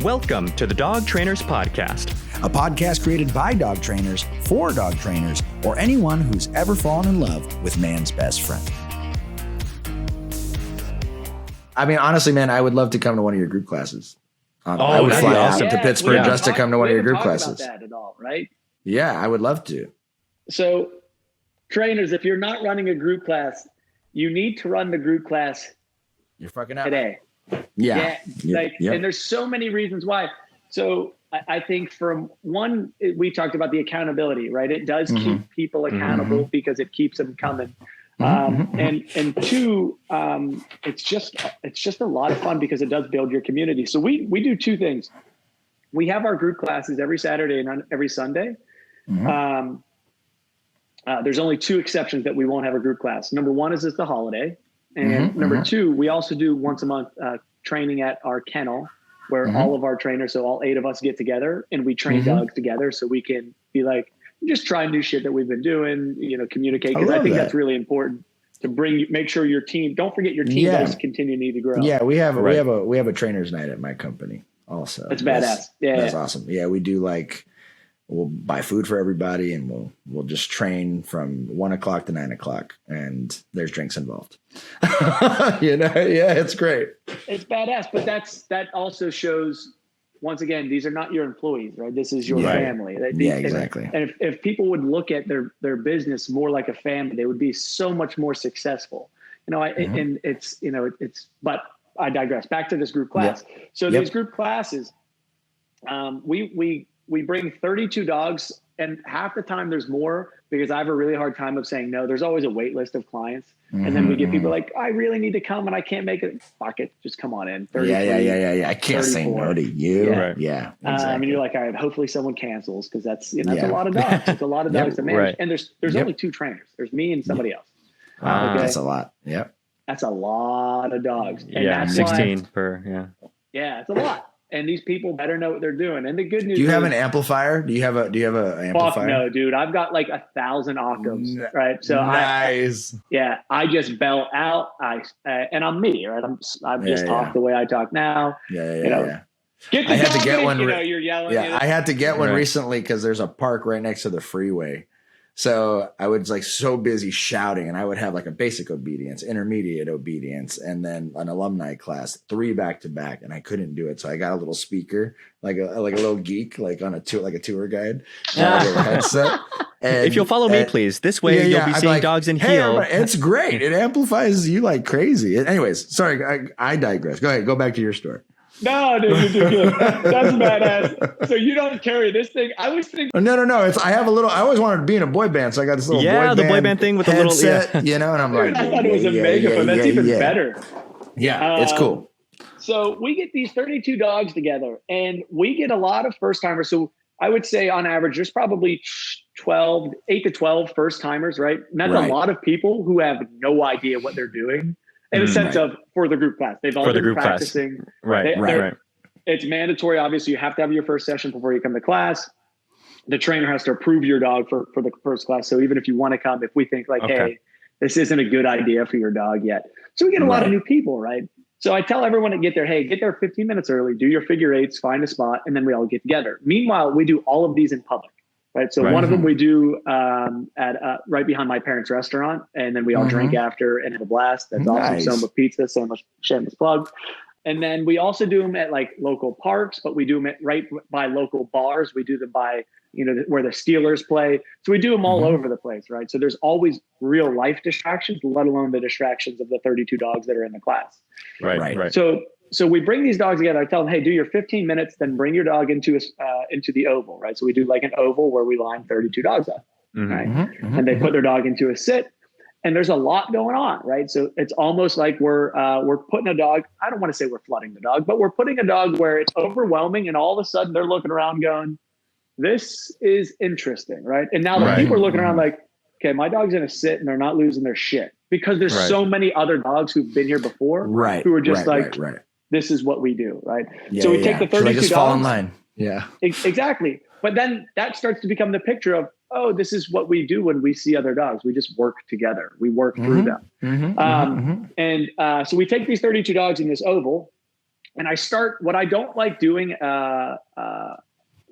Welcome to the Dog Trainers Podcast, a podcast created by dog trainers for dog trainers or anyone who's ever fallen in love with man's best friend. I mean, honestly, man, I would love to come to one of your group classes. I would fly out to Pittsburgh just to come to one of your group classes. About that at all, right? Yeah, I would love to. So, trainers, if you're not running a group class, you need to run the group class. You're fucking up Today. Yeah. And there's so many reasons why. So I think from one, we talked about the accountability, right? It does keep people accountable because it keeps them coming. And two, it's just a lot of fun because it does build your community. So we do two things. We have our group classes every Saturday and on every Sunday. There's only two exceptions that we won't have a group class. Number one is it's the holiday. And number two, we also do once a month training at our kennel where all of our trainers, so all 8 of us get together and we train dogs together so we can be like, just try new shit that we've been doing, communicate. Because I think that's really important to make sure your team, don't forget your team does continue to need to grow. Yeah, we have a trainers night at my company also. That's badass. That's awesome. Yeah, we do we'll buy food for everybody and we'll just train from 1 o'clock to 9 o'clock and there's drinks involved. It's great. It's badass, but that also shows, once again, these are not your employees, right? This is your family. Exactly. And if people would look at their business more like a family, they would be so much more successful. And but I digress. Back to this group class. Yep. So these group classes, we bring 32 dogs, and half the time there's more because I have a really hard time of saying no. There's always a wait list of clients. And then we get people like, I really need to come and I can't make it. Fuck it. Just come on in. Yeah. I can't 34. Say no to you. Yeah. Exactly. And you're like, all right, hopefully someone cancels because that's a lot of dogs. It's a lot of dogs to manage. Right. And there's only 2 trainers. There's me and somebody else. That's a lot. Yep. That's a lot of dogs. And that's 16 per. Yeah, it's a lot. And these people better know what they're doing. And the good news do you have an amplifier? Do you have an amplifier? Fuck no, dude. I've got like 1,000 octaves, right? So nice. I just bell out. And I'm me, right? I'm just talk the way I talk now. Yeah. I had to get one. You're yelling. I had to get one recently because there's a park right next to the freeway. So I was so busy shouting, and I would have a basic obedience, intermediate obedience, and then an alumni class, 3 back to back, and I couldn't do it. So I got a little speaker, like a little geek, on a tour guide, headset. And, if you'll follow me, please. This way you'll be seeing dogs in heel. It's great. It amplifies you like crazy. Anyways, sorry, I digress. Go ahead. Go back to your story. No, dude, you're good. That's badass. So you don't carry this thing? I was thinking. No. I always wanted to be in a boy band, so I got this little boy band thing with a little set, and I'm like, I thought it was a megaphone. That's even better. Yeah, it's cool. So we get these 32 dogs together, and we get a lot of first timers. So I would say on average, there's probably 8 to 12 first timers, right? And that's a lot of people who have no idea what they're doing. In a sense of for the group class, they've all been practicing. Right. It's mandatory. Obviously, you have to have your first session before you come to class. The trainer has to approve your dog for the first class. So even if you want to come, if we think hey, this isn't a good idea for your dog yet. So we get a lot of new people, right? So I tell everyone to get there. Hey, get there 15 minutes early, do your figure 8s, find a spot, and then we all get together. Meanwhile, we do all of these in public. Right. So one of them we do at right behind my parents' restaurant. And then we all drink after and have a blast. That's awesome. Soma Pizza, Soma shameless plug. And then we also do them at local parks, but we do them right by local bars. We do them by, where the Steelers play. So we do them all over the place. Right. So there's always real life distractions, let alone the distractions of the 32 dogs that are in the class. Right. So we bring these dogs together. I tell them, hey, do your 15 minutes, then bring your dog into the oval, right? So we do an oval where we line 32 dogs up, right? And they put their dog into a sit, and there's a lot going on, right? So it's almost like we're putting a dog. I don't want to say we're flooding the dog, but we're putting a dog where it's overwhelming, and all of a sudden they're looking around going, "This is interesting," right? And now the people are looking around like, "Okay, my dog's in a sit, and they're not losing their shit." Because there's so many other dogs who've been here before, who are just this is what we do, right? So we take the 32 dogs. Just fall in line. Yeah. Exactly. But then that starts to become the picture of, this is what we do when we see other dogs. We just work together. We work through them. So we take these 32 dogs in this oval, And what I don't like doing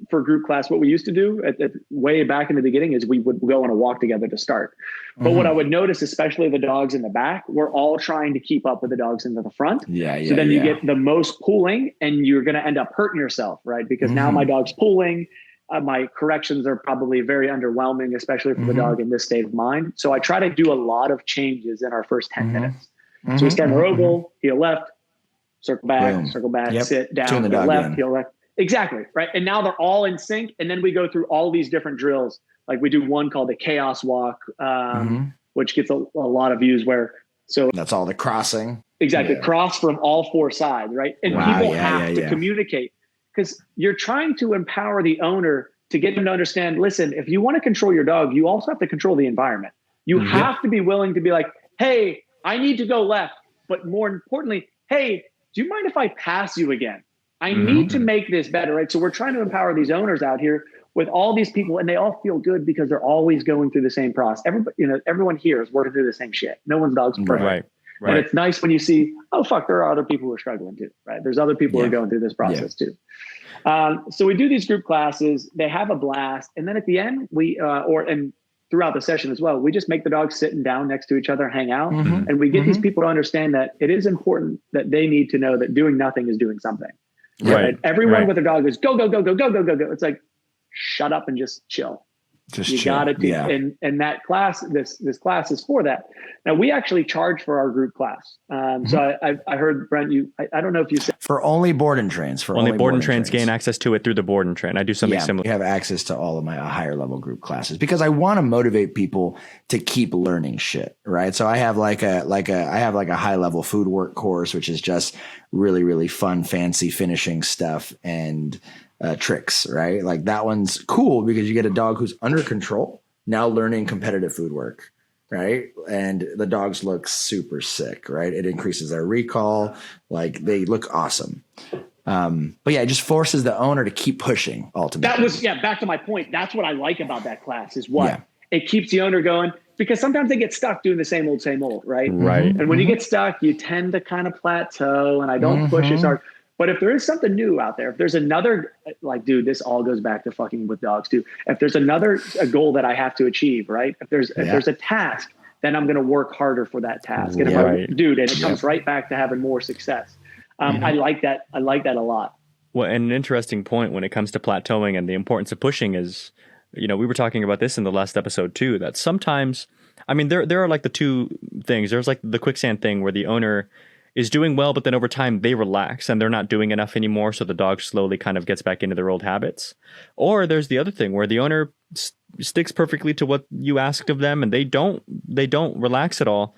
for group class, what we used to do way back in the beginning is we would go on a walk together to start. But what I would notice, especially the dogs in the back, we're all trying to keep up with the dogs into the front. So then you get the most pulling and you're going to end up hurting yourself, right? Because now my dog's pulling. My corrections are probably very underwhelming, especially for the dog in this state of mind. So I try to do a lot of changes in our first 10 minutes. So we start in our oval, heel left, circle back, sit down, heel left, heel left. Exactly. Right. And now they're all in sync. And then we go through all these different drills. Like we do one called the chaos walk, which gets a lot of views so that's all the crossing. Exactly. Cross from all four sides. Right. And people have to communicate because you're trying to empower the owner to get them to understand, listen, if you want to control your dog, you also have to control the environment. You have to be willing to be like, hey, I need to go left. But more importantly, hey, do you mind if I pass you again? I need to make this better, right? So we're trying to empower these owners out here with all these people, and they all feel good because they're always going through the same process. Everyone here is working through the same shit. No one's dog's perfect. Right. And it's nice when you see, oh, fuck, there are other people who are struggling too, right? There's other people who are going through this process too. So we do these group classes. They have a blast. And then at the end, and throughout the session as well, we just make the dogs sitting down next to each other, hang out. And we get these people to understand that it is important that they need to know that doing nothing is doing something. Right. Everyone with their dog is go, go, go, go, go, go, go, go. It's like, shut up and just chill. You got to do and that class, this class is for that. Now we actually charge for our group class. So I heard Brent, I don't know if you said for only board and trains, only board and trains gain access to it through the board and train. I do something similar. We have access to all of my higher level group classes because I want to motivate people to keep learning shit. Right. So I have I have a high level food work course, which is just really, really fun, fancy finishing stuff and tricks, right? Like that one's cool because you get a dog who's under control now learning competitive food work, right? And the dogs look super sick, right? It increases their recall. Like they look awesome. But it just forces the owner to keep pushing ultimately. That was, back to my point. That's what I like about that class is it keeps the owner going because sometimes they get stuck doing the same old, right? Right. And when you get stuck, you tend to kind of plateau and I don't push as hard. But if there is something new out there, if there's another, like, dude, this all goes back to fucking with dogs too. If there's a goal that I have to achieve, right? If there's a task, then I'm going to work harder for that task. And and it comes right back to having more success. I like that. I like that a lot. Well, and an interesting point when it comes to plateauing and the importance of pushing is, we were talking about this in the last episode too, that sometimes, there are like the two things. There's like the quicksand thing where the owner is doing well, but then over time they relax and they're not doing enough anymore. So the dog slowly kind of gets back into their old habits. Or there's the other thing where the owner sticks perfectly to what you asked of them and they don't relax at all.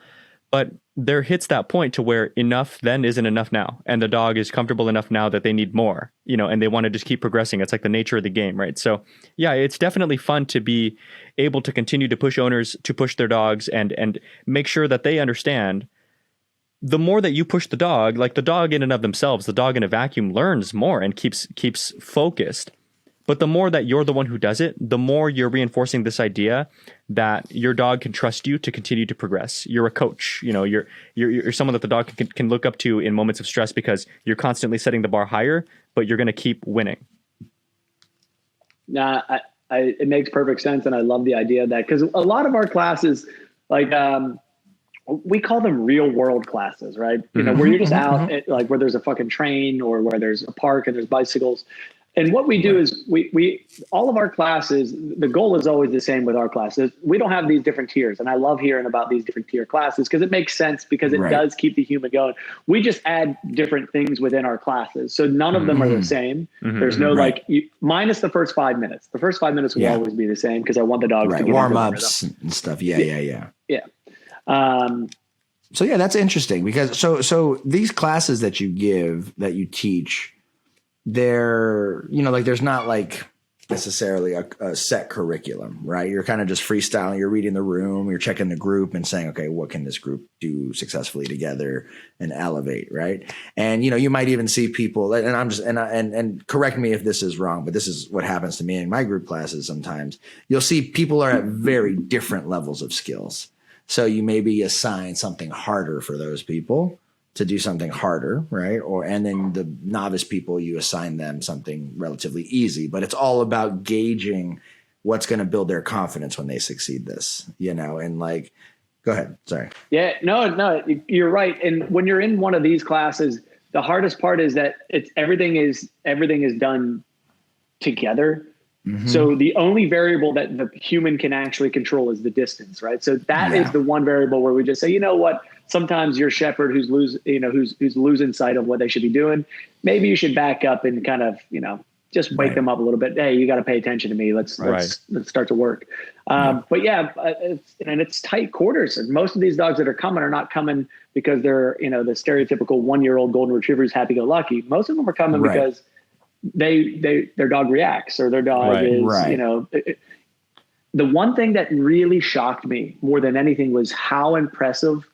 But there hits that point to where enough then isn't enough now. And the dog is comfortable enough now that they need more, and they want to just keep progressing. It's like the nature of the game, right? So it's definitely fun to be able to continue to push owners to push their dogs and make sure that they understand the more that you push the dog, like the dog in and of themselves, the dog in a vacuum learns more and keeps focused. But the more that you're the one who does it, the more you're reinforcing this idea that your dog can trust you to continue to progress. You're a coach, you're someone that the dog can look up to in moments of stress because you're constantly setting the bar higher, but you're going to keep winning. Nah, it makes perfect sense. And I love the idea of that because a lot of our classes, like, we call them real world classes, right? Where you're just out at, like where there's a fucking train or where there's a park and there's bicycles. And what we do is we all of our classes, the goal is always the same with our classes. We don't have these different tiers. And I love hearing about these different tier classes because it makes sense because it does keep the human going. We just add different things within our classes. So none of them are the same. There's no minus the first 5 minutes. The first 5 minutes will always be the same because I want the dogs to get warm ups and stuff. Yeah. So that's interesting because so these classes that you give, that you teach, they're, there's not like necessarily a set curriculum, right? You're kind of just freestyling. You're reading the room, you're checking the group and saying, okay, what can this group do successfully together and elevate, right? And, you might even see people, and I'm just, and correct me if this is wrong, but this is what happens to me in my group classes sometimes. You'll see people are at very different levels of skills. So you maybe assign something harder for those people to do something harder, right? And then the novice people, you assign them something relatively easy, but it's all about gauging what's going to build their confidence when they succeed this, and like, go ahead. Sorry. Yeah, no, you're right. And when you're in one of these classes, the hardest part is that everything is done together. Mm-hmm. So the only variable that the human can actually control is the distance, right? So that is the one variable where we just say, you know what? Sometimes your shepherd who's losing sight of what they should be doing, maybe you should back up and kind of, just wake them up a little bit. Hey, you got to pay attention to me. Let's start to work. But it's tight quarters. And most of these dogs that are coming are not coming because they're, the stereotypical 1-year-old golden retriever who's happy-go-lucky. Most of them are coming because their dog reacts, or their dog is, the one thing that really shocked me more than anything was how impressive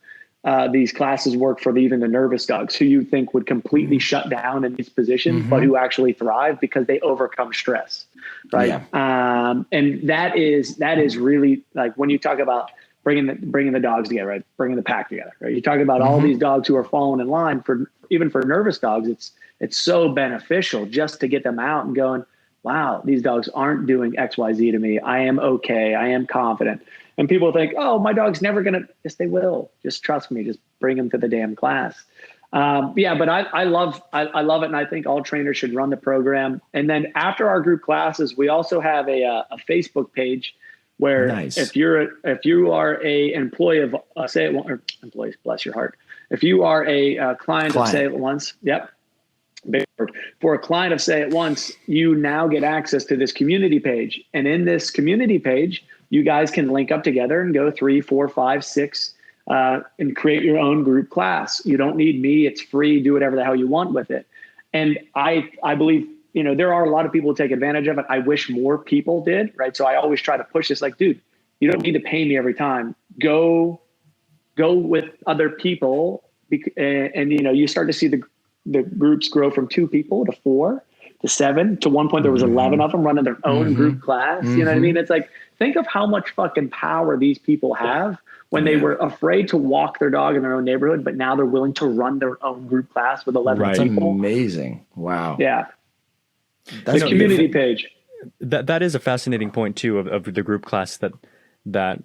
these classes work for even the nervous dogs, who you think would completely shut down in these positions, but who actually thrive because they overcome stress. Right. Yeah. And that is really, like, when you talk about bringing the dogs together, right? Bringing the pack together, right? You talk about all these dogs who are falling in line even for nervous dogs. It's so beneficial just to get them out and going, wow, these dogs aren't doing XYZ to me. I am okay. I am confident. And people think, oh, my dog's never going to. Yes, they will. Just trust me. Just bring them to the damn class. But I love it. And I think all trainers should run the program. And then after our group classes, we also have a Facebook page where if you are a employee of Say It Once, or employees, bless your heart. If you are a client of Say It Once, for a client of Say It Once, you now get access to this community page. And in this community page, you guys can link up together and go 3, 4, 5, 6, and create your own group class. You don't need me. It's free. Do whatever the hell you want with it. And I believe, there are a lot of people who take advantage of it. I wish more people did, right? So I always try to push this, like, dude, you don't need to pay me every time. Go with other people. And you start to see the groups grow from 2 people to 4 to 7. To one point, there was 11 of them running their own group class. You know what I mean? It's like, think of how much fucking power these people have when they were afraid to walk their dog in their own neighborhood, but now they're willing to run their own group class with 11 people. Amazing. Wow. Yeah. That's the community page. That is a fascinating point too of the group class that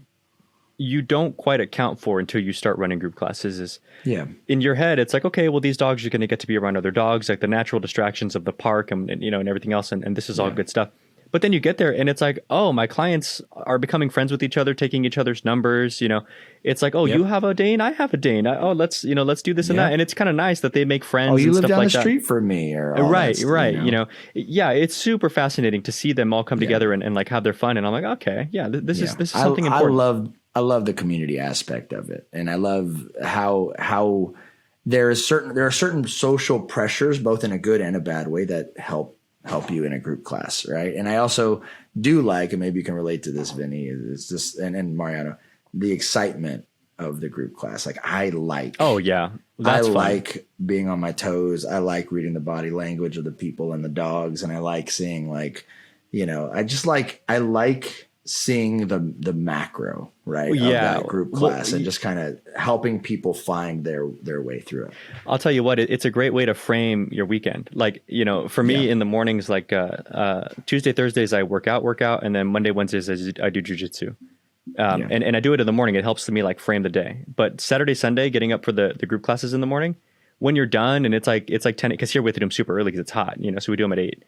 you don't quite account for until you start running group classes. In your head, it's like, okay, well, these dogs are going to get to be around other dogs, like the natural distractions of the park and everything else. And this is all good stuff. But then you get there and it's like, oh, my clients are becoming friends with each other, taking each other's numbers. It's like, oh, you have a Dane, I have a Dane. Let's do this and that. And it's kind of nice that they make friends. Oh, you and live stuff down like the street that. for me, or right. It's super fascinating to see them all come together and like have their fun. And I'm like, okay, this is something important. I love the community aspect of it, and I love how there are certain social pressures, both in a good and a bad way, that help you in a group class, right? And I also do like, and maybe you can relate to this, Vinny, it's just and Mariano, the excitement of the group class. Like, I like. Oh yeah, that's fun. Like being on my toes. I like reading the body language of the people and the dogs, and I like seeing I like seeing the macro, right? Of that group class, and just kind of helping people find their way through it. I'll tell you what, it's a great way to frame your weekend. Like, for me in the mornings, like Tuesday, Thursdays, I work out. And then Monday, Wednesdays, I do jujitsu. And I do it in the morning. It helps me like frame the day. But Saturday, Sunday, getting up for the group classes in the morning, when you're done and it's like 10, because here we have to do them super early because it's hot, so we do them at 8.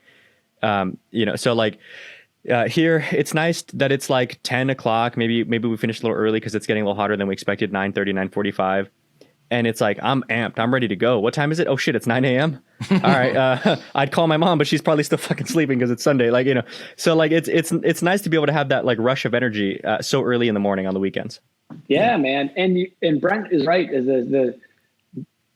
So like, here it's nice that it's like 10 o'clock. Maybe we finish a little early because it's getting a little hotter than we expected. 9:30, 9:45, and it's like I'm amped. I'm ready to go. What time is it? Oh shit, it's 9 a.m. All right. I'd call my mom, but she's probably still fucking sleeping because it's Sunday. Like so like it's nice to be able to have that like rush of energy so early in the morning on the weekends. Yeah, man. And Brent is right.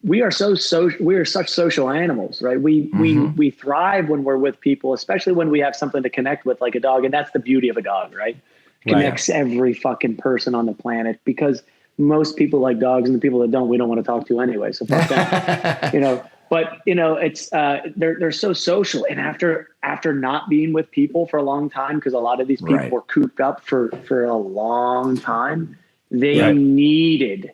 We are such social animals, right? We thrive when we're with people, especially when we have something to connect with, like a dog. And that's the beauty of a dog, right? Connects every fucking person on the planet, because most people like dogs, and the people that don't, we don't want to talk to anyway. So fuck that, but it's, they're so social. And after not being with people for a long time, because a lot of these people were cooped up for a long time, they needed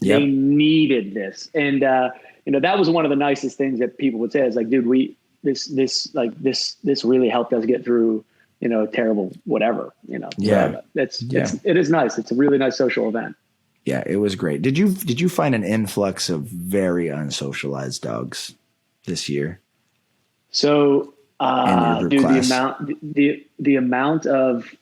Yep. They needed this. And, that was one of the nicest things that people would say is like, dude, this really helped us get through, terrible, whatever, Yeah. So it is nice. It's a really nice social event. Yeah, it was great. Did you find an influx of very unsocialized dogs this year? So, dude, class? the amount of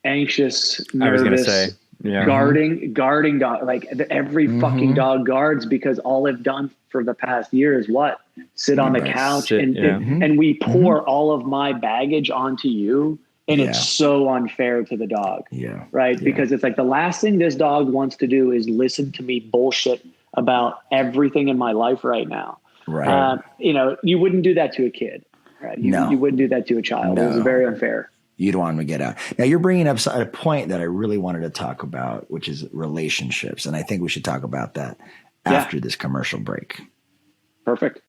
anxious, nervous, I was gonna say, yeah. guarding dog, like every fucking dog guards, because all they've done for the past year is what? Sit on the couch and we pour all of my baggage onto you. And it's so unfair to the dog. Yeah. Right. Yeah. Because it's like the last thing this dog wants to do is listen to me bullshit about everything in my life right now. Right. You wouldn't do that to a kid. Right. You wouldn't do that to a child. No. It was very unfair. You don't want them to get out. Now you're bringing up a point that I really wanted to talk about, which is relationships. And I think we should talk about that after this commercial break. Perfect.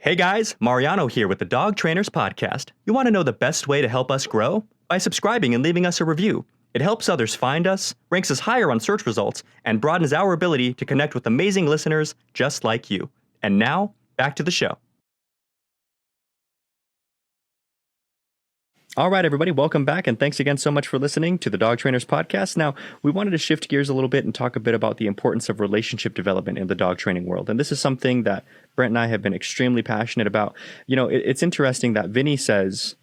Hey guys, Mariano here with the Dog Trainers Podcast. You want to know the best way to help us grow? By subscribing and leaving us a review. It helps others find us, ranks us higher on search results, and broadens our ability to connect with amazing listeners just like you. And now, back to the show. All right, everybody, welcome back, and thanks again so much for listening to the Dog Trainers Podcast. Now, we wanted to shift gears a little bit and talk a bit about the importance of relationship development in the dog training world. And this is something that Brent and I have been extremely passionate about. It's interesting that Vinnie says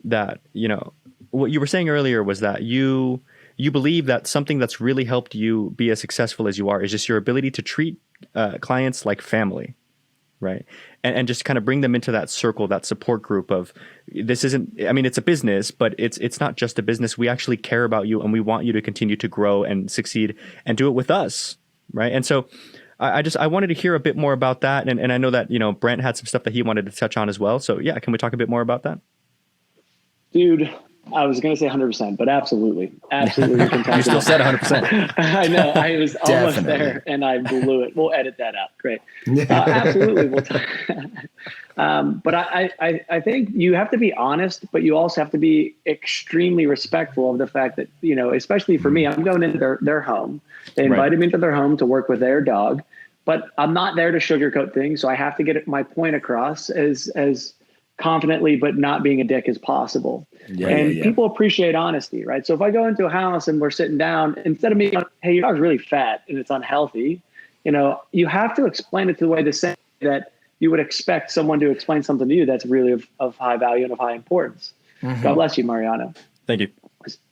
that, what you were saying earlier was that you believe that something that's really helped you be as successful as you are is just your ability to treat clients like family. Right. And just kind of bring them into that circle, that support group of this isn't, it's a business, but it's not just a business. We actually care about you and we want you to continue to grow and succeed and do it with us. Right. And so I wanted to hear a bit more about that. And I know that, Brent had some stuff that he wanted to touch on as well. So yeah, can we talk a bit more about that? Dude, I was going to say 100%, but absolutely. Absolutely. You still said 100%. I know. I was almost there and I blew it. We'll edit that out. Great. Absolutely. We'll talk. But I think you have to be honest, but you also have to be extremely respectful of the fact that, especially for me, I'm going into their home. They invited me into their home to work with their dog, but I'm not there to sugarcoat things. So I have to get my point across as confidently, but not being a dick as possible. People appreciate honesty, right? So if I go into a house and we're sitting down, instead of me, hey, your dog's really fat and it's unhealthy, you have to explain it to the way that you would expect someone to explain something to you that's really of high value and of high importance. God bless you, Mariano. Thank you.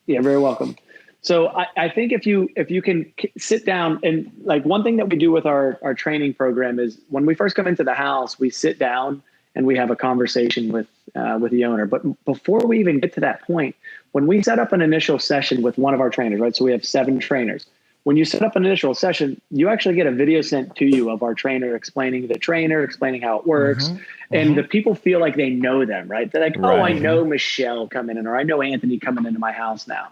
Yeah, very welcome. So I think if you can sit down and like one thing that we do with our training program is when we first come into the house, we sit down and we have a conversation with the owner. But before we even get to that point, when we set up an initial session with one of our trainers, right? So we have 7 trainers. When you set up an initial session, you actually get a video sent to you of our trainer explaining how it works. And the people feel like they know them, right? They're like, I know Michelle coming in, or I know Anthony coming into my house now.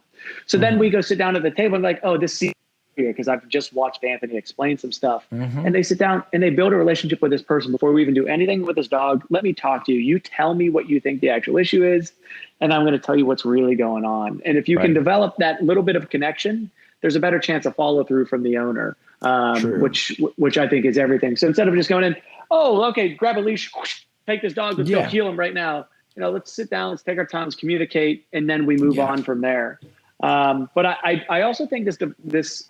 So then we go sit down at the table and like, this is here because I've just watched Anthony explain some stuff. And they sit down and they build a relationship with this person before we even do anything with this dog. Let me talk to you. You tell me what you think the actual issue is, and I'm going to tell you what's really going on. And if you can develop that little bit of connection, there's a better chance of follow through from the owner, which I think is everything. So instead of just going in, okay, grab a leash, take this dog, let's go heal him right now. Let's sit down, let's take our time, let's communicate, and then we move on from there. But I also think this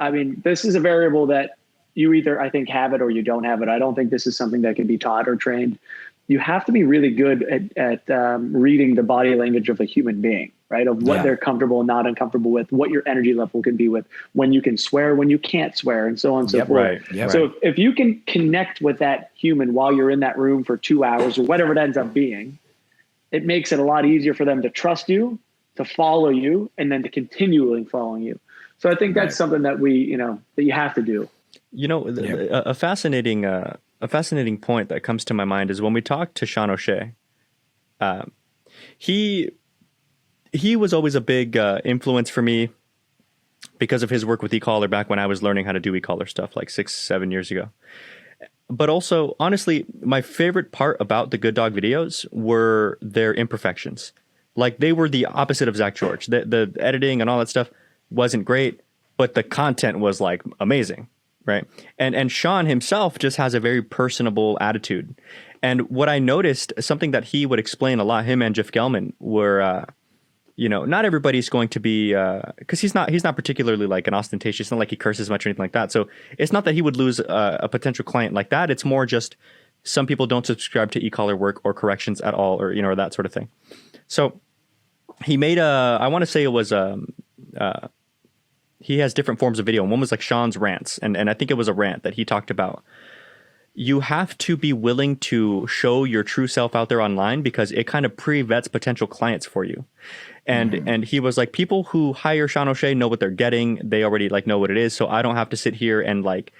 is a variable that you either, I think, have it or you don't have it. I don't think this is something that can be taught or trained. You have to be really good at reading the body language of a human being, right? Of what they're comfortable and not uncomfortable with, what your energy level can be with, when you can swear, when you can't swear, and so on and so forth. So if you can connect with that human while you're in that room for 2 hours or whatever it ends up being, it makes it a lot easier for them to trust you, to follow you, and then to continually following you. So I think that's something that that you have to do. A fascinating point that comes to my mind is when we talked to Sean O'Shea, he was always a big influence for me because of his work with e-collar back when I was learning how to do e-collar stuff like 6-7 years ago. But also, honestly, my favorite part about the Good Dog videos were their imperfections. Like they were the opposite of Zach George. The editing and all that stuff wasn't great, but the content was like amazing, right? And Sean himself just has a very personable attitude. And what I noticed, something that he would explain a lot, him and Jeff Gelman, were not everybody's going to be, because he's not particularly like an ostentatious. It's not like he curses much or anything like that. So it's not that he would lose a potential client like that. It's more just some people don't subscribe to e-collar work or corrections at all, or that sort of thing. So he made I want to say it was he has different forms of video. And one was like Sean's rants, and I think it was a rant that he talked about. You have to be willing to show your true self out there online because it kind of pre-vets potential clients for you. And he was like, people who hire Sean O'Shea know what they're getting. They already like know what it is. So I don't have to sit here and like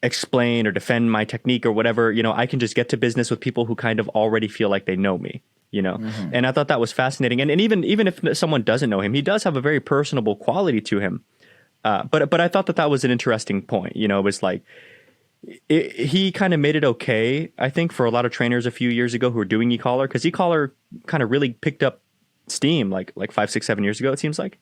explain or defend my technique or whatever. I can just get to business with people who kind of already feel like they know me, And I thought that was fascinating. And even if someone doesn't know him, he does have a very personable quality to him. But I thought that was an interesting point. It was like, he kind of made it okay, I think, for a lot of trainers a few years ago who were doing e-collar, because e-collar kind of really picked up steam like 5, 6, 7 years ago, it seems like.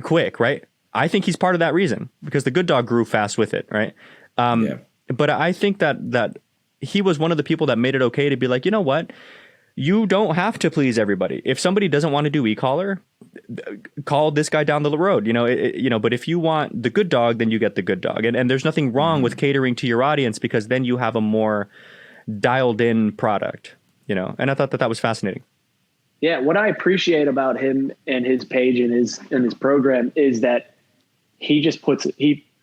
Quick, right? I think he's part of that reason, because the good dog grew fast with it, right? But I think that he was one of the people that made it okay to be like, you know what? You don't have to please everybody. If somebody doesn't want to do e-collar, call this guy down the road, but if you want the good dog, then you get the good dog. And there's nothing wrong with catering to your audience, because then you have a more dialed in product, and I thought that was fascinating. Yeah. What I appreciate about him and his page and his program is that he just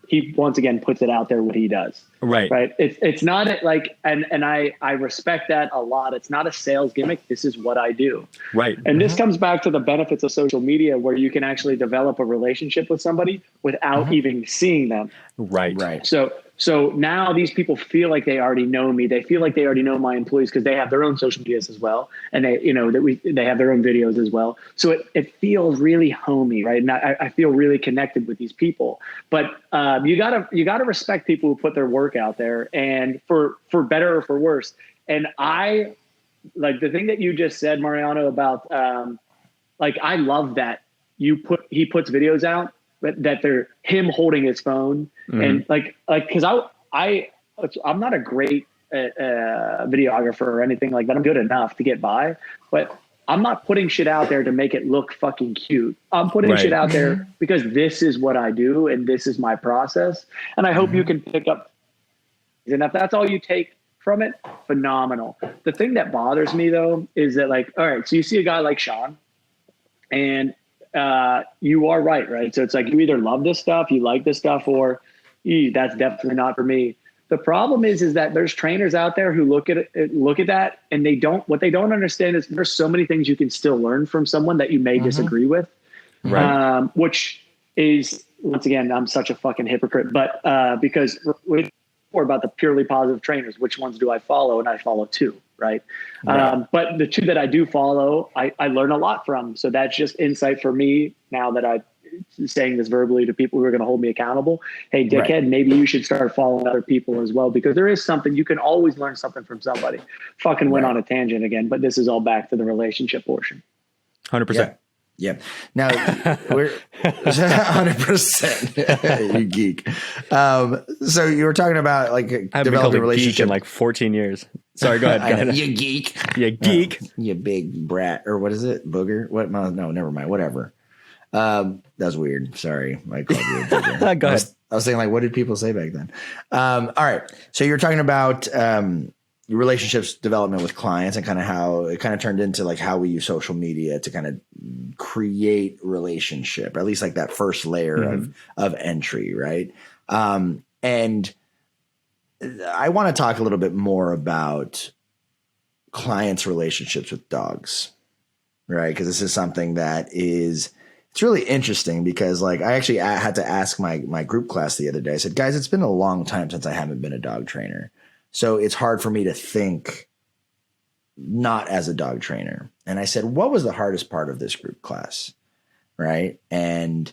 he once again puts it out there what he does. Right. It's not like, and I respect that a lot. It's not a sales gimmick. This is what I do. Right. And this comes back to the benefits of social media, where you can actually develop a relationship with somebody without even seeing them. Right. So now these people feel like they already know me. They feel like they already know my employees because they have their own social medias as well. And they have their own videos as well. So it feels really homey, right? And I feel really connected with these people. But you gotta respect people who put their work out there, and for better or for worse. And I like the thing that you just said, Mariano, about I love that he puts videos out, but that they're him holding his phone and because I'm not a great videographer or anything like that. I'm good enough to get by, but I'm not putting shit out there to make it look fucking cute. I'm putting shit out there because this is what I do and this is my process. And I hope you can pick up. And if that's all you take from it, phenomenal. The thing that bothers me though is that all right, so you see a guy like Sean, and you are right? So it's like, you either love this stuff, you like this stuff, or that's definitely not for me. The problem is that there's trainers out there who look at that, and what they don't understand is there's so many things you can still learn from someone that you may disagree with. Right. Which is, once again, I'm such a fucking hypocrite, but because we're more about the purely positive trainers, which ones do I follow? And I follow two. Right. But the two that I do follow, I learn a lot from. So that's just insight for me now that I'm saying this verbally to people who are going to hold me accountable. Hey, dickhead, maybe you should start following other people as well, because there is something, you can always learn something from somebody. Fucking went on a tangent again, but this is all back to the relationship portion. 100%. Yeah. Now we're 100%. You geek. So you were talking about developing a relationship in 14 years. Sorry, go ahead. You geek. You geek. You big brat, or what is it? Booger? What? No, never mind. Whatever. That's weird. Sorry, I called you a booger. Go ahead. I was saying, what did people say back then? All right. So you're talking about relationships development with clients, and kind of how it kind of turned into how we use social media to kind of create relationship, or at least that first layer of entry. Right. And I want to talk a little bit more about clients' relationships with dogs, right? Because this is something that it's really interesting, because I actually had to ask my group class the other day. I said, guys, it's been a long time since I haven't been a dog trainer. So it's hard for me to think not as a dog trainer. And I said, what was the hardest part of this group class? Right. And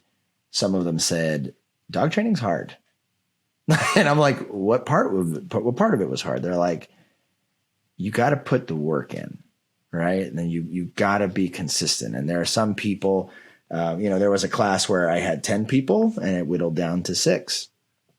some of them said, dog training's hard. And I'm like, what part of it was hard? They're like, you got to put the work in. Right. And then you got to be consistent. And there are some people There was a class where I had 10 people and it whittled down to 6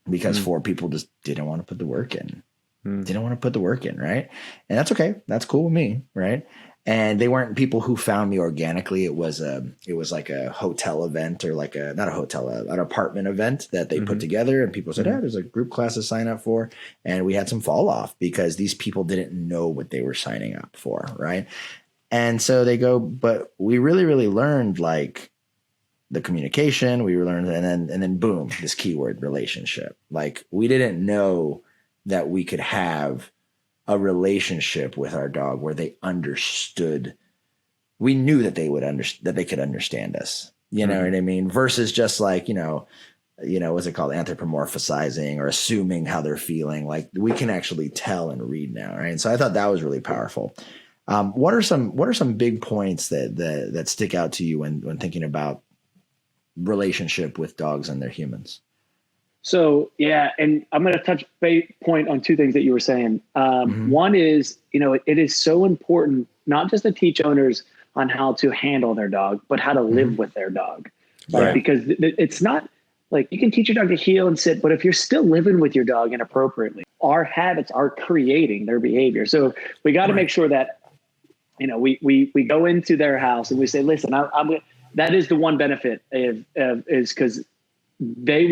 because 4 people just didn't want to put the work in. Didn't want to put the work in, right? And that's okay. That's cool with me, right? And they weren't people who found me organically. It was like a hotel event or like an apartment event that they put together, and people said, there's a group class to sign up for. And we had some fall off because these people didn't know what they were signing up for, right? And so they go, but we really, really learned like the communication. We learned, and then boom, this keyword relationship. Like we didn't know that we could have a relationship with our dog where they understood. We knew that they would that they could understand us. You know what I mean? Versus just like, what's it called? Anthropomorphizing or assuming how they're feeling. Like we can actually tell and read now. Right. And so I thought that was really powerful. What are some big points that stick out to you when thinking about relationship with dogs and their humans? So, yeah, and I'm going to touch point on 2 things that you were saying. One is, it is so important not just to teach owners on how to handle their dog, but how to live with their dog. Right? Because it's not like you can teach your dog to heel and sit, but if you're still living with your dog inappropriately, our habits are creating their behavior. So we got to make sure that, we go into their house and we say, listen, that is the one benefit is because they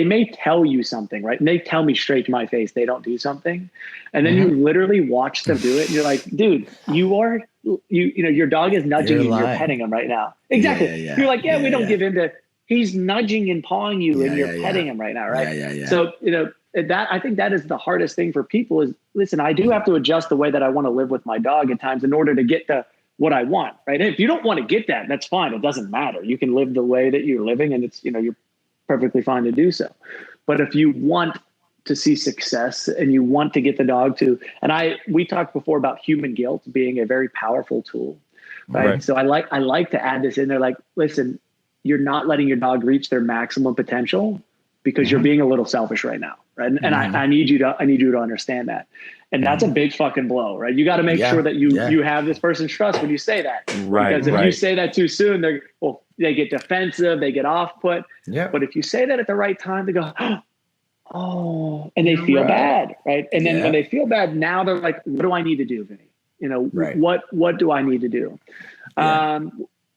may tell you something, right? And they tell me straight to my face, they don't do something. And then you literally watch them do it. And you're like, dude, your dog is nudging you. You're petting him right now. Exactly. You're like, we don't give in to, he's nudging and pawing you and you're petting him right now. Right. So, that I think that is the hardest thing for people is, listen, I do have to adjust the way that I want to live with my dog at times in order to get to what I want. Right. And if you don't want to get that, that's fine. It doesn't matter. You can live the way that you're living and it's, you're perfectly fine to do so. But if you want to see success and you want to get the dog to, and we talked before about human guilt being a very powerful tool, right? So I like to add this in there. Like, listen, you're not letting your dog reach their maximum potential because you're being a little selfish right now. Right. And I need you to understand that. And that's a big fucking blow, right? You got to make sure that you have this person's trust when you say that. Right. Because if you say that too soon, they get defensive, they get off put. Yeah. But if you say that at the right time, they go, oh, and they feel bad. Right. And then when they feel bad, now they're like, what do I need to do, Vinny? What do I need to do? Yeah.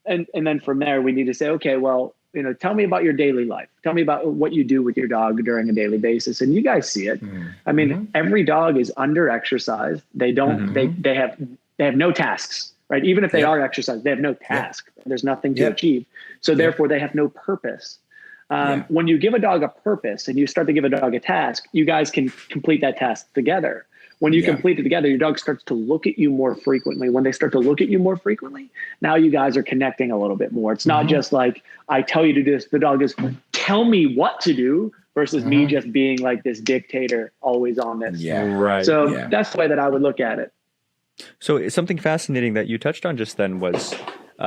And then from there, we need to say, okay, well, tell me about your daily life. Tell me about what you do with your dog during a daily basis. And you guys see it. I mean, every dog is under exercised. They don't, they have no tasks, right? Even if they are exercised, they have no task. There's nothing to achieve. So therefore they have no purpose. When you give a dog a purpose and you start to give a dog a task, you guys can complete that task together. When you complete it together, your dog starts to look at you more frequently. When they start to look at you more frequently, now you guys are connecting a little bit more. It's not just like, I tell you to do this. The dog is, tell me what to do versus me just being like this dictator always on this. So that's the way that I would look at it. So something fascinating that you touched on just then was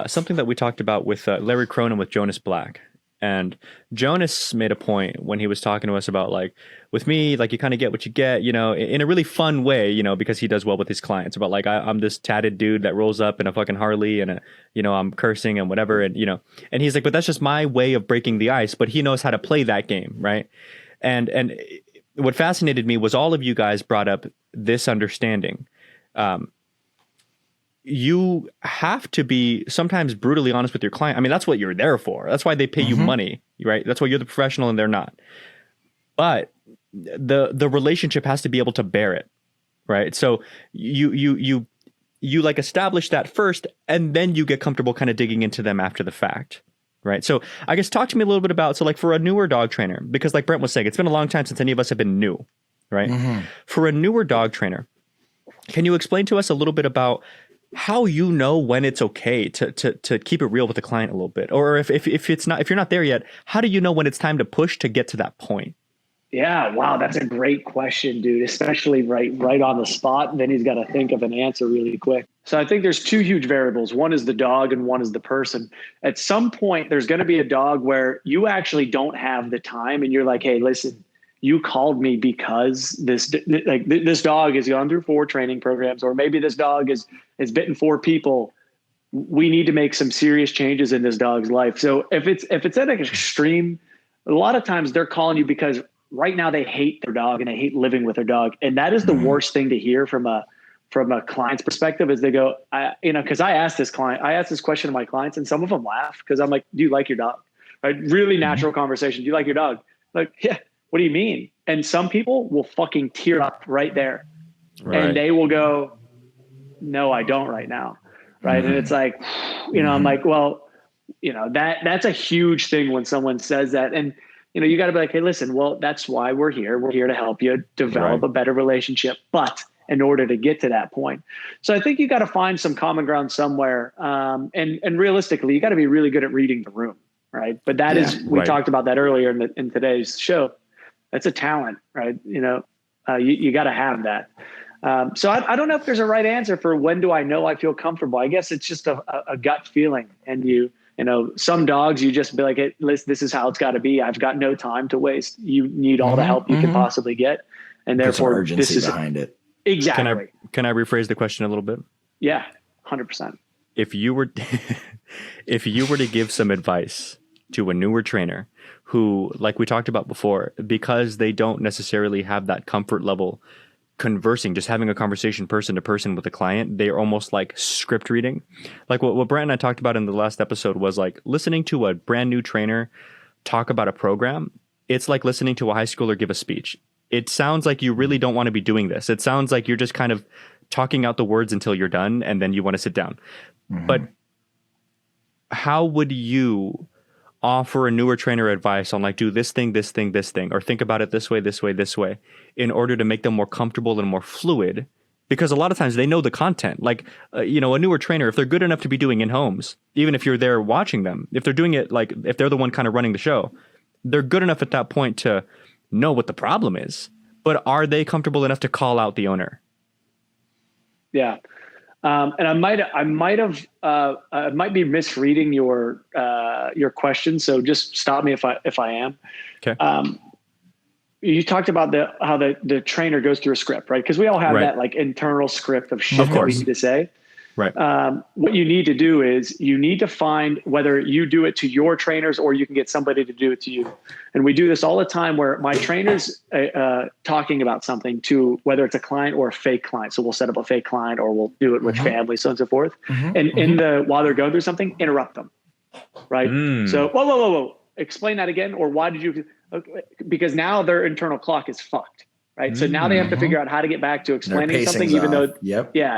something that we talked about with Larry Cronin with Jonas Black. And Jonas made a point when he was talking to us about, like, with me, like, you kind of get what you get, in a really fun way, because he does well with his clients, about like, I'm this tatted dude that rolls up in a fucking Harley and I'm cursing and whatever. And, and he's like, but that's just my way of breaking the ice. But he knows how to play that game. Right. And what fascinated me was all of you guys brought up this understanding. You have to be sometimes brutally honest with your client. I mean, that's what you're there for. That's why they pay you money, right? That's why you're the professional and they're not. But the relationship has to be able to bear it, right? So you like establish that first, and then you get comfortable kind of digging into them after the fact, right? So I guess talk to me a little bit about, so like for a newer dog trainer, because like Brent was saying, it's been a long time since any of us have been new, right? For a newer dog trainer, can you explain to us a little bit about how you know when it's okay to keep it real with the client a little bit, or if you're not there yet, how do you know when it's time to push to get to that point? Yeah, wow, that's a great question, dude. Especially right on the spot. Then he's got to think of an answer really quick. So I think there's 2 huge variables. One is the dog, and one is the person. At some point, there's going to be a dog where you actually don't have the time, and you're like, hey, listen, you called me because this dog has gone through 4 training programs, or maybe this dog has bitten 4 people we need to make some serious changes in this dog's life. So if it's at an extreme, a lot of times they're calling you because right now they hate their dog and they hate living with their dog. And that is the worst thing to hear from a client's perspective is they go, cause I asked this question to my clients and some of them laugh. Cause I'm like, do you like your dog? Right? Really natural conversation. Do you like your dog? Like, yeah. What do you mean? And some people will fucking tear up right there. Right. And they will go, no, I don't right now. Right. And it's like, I'm like, well, that's a huge thing when someone says that. And, you got to be like, hey, listen, well, that's why we're here. We're here to help you develop a better relationship. But in order to get to that point. So I think you got to find some common ground somewhere. And realistically, you got to be really good at reading the room. Right. But that is, we talked about that earlier in today's show. That's a talent, right? You got to have that. So I don't know if there's a right answer for when do I know I feel comfortable. I guess it's just a gut feeling. And some dogs you just be like, hey, listen, this is how it's got to be. I've got no time to waste. You need all the help you can possibly get. And therefore this is behind it. Exactly. Can I rephrase the question a little bit? Yeah, 100%. If you were to give some advice to a newer trainer who, like we talked about before, because they don't necessarily have that comfort level conversing, just having a conversation person to person with a client, they're almost like script reading. Like what Brent and I talked about in the last episode was like listening to a brand new trainer talk about a program. It's like listening to a high schooler give a speech. It sounds like you really don't want to be doing this. It sounds like you're just kind of talking out the words until you're done and then you want to sit down. But how would you offer a newer trainer advice on like, do this thing, or think about it this way, in order to make them more comfortable and more fluid? Because a lot of times they know the content. Like, a newer trainer, if they're good enough to be doing in-homes, even if you're there watching them, if they're doing it, like if they're the one kind of running the show, they're good enough at that point to know what the problem is. But are they comfortable enough to call out the owner? Yeah. And I might be misreading your question. So just stop me if I am. Okay. You talked about how the trainer goes through a script, right? Because we all have that like internal script of shit that we need to say. Right. What you need to do is you need to find whether you do it to your trainers or you can get somebody to do it to you. And we do this all the time where my trainer's talking about something to whether it's a client or a fake client. So we'll set up a fake client or we'll do it with family, so on and so forth. And while they're going through something, interrupt them. Right. So, whoa. Explain that again. Or why did you? Okay, because now their internal clock is fucked. Right. So now they have to figure out how to get back to explaining something, even though,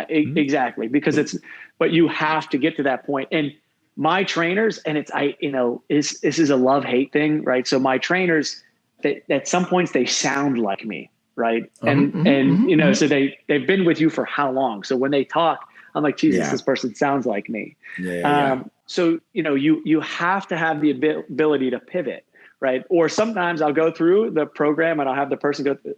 exactly. Because but you have to get to that point. And my trainers, and this is a love-hate thing, right? So my trainers, at some points they sound like me, right? So they've been with you for how long? So when they talk, I'm like, Jesus, this person sounds like me. So, you have to have the ability to pivot. Right. Or sometimes I'll go through the program and I'll have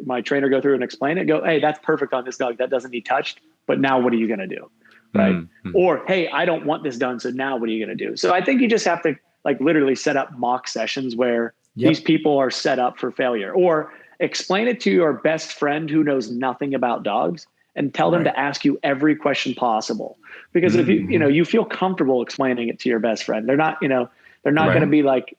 my trainer go through and explain it, go, hey, that's perfect on this dog. That doesn't need touched. But now what are you going to do? Right. Or, hey, I don't want this done. So now what are you going to do? So I think you just have to like literally set up mock sessions where these people are set up for failure, or explain it to your best friend who knows nothing about dogs and tell them to ask you every question possible. Because if you feel comfortable explaining it to your best friend, they're not going to be like,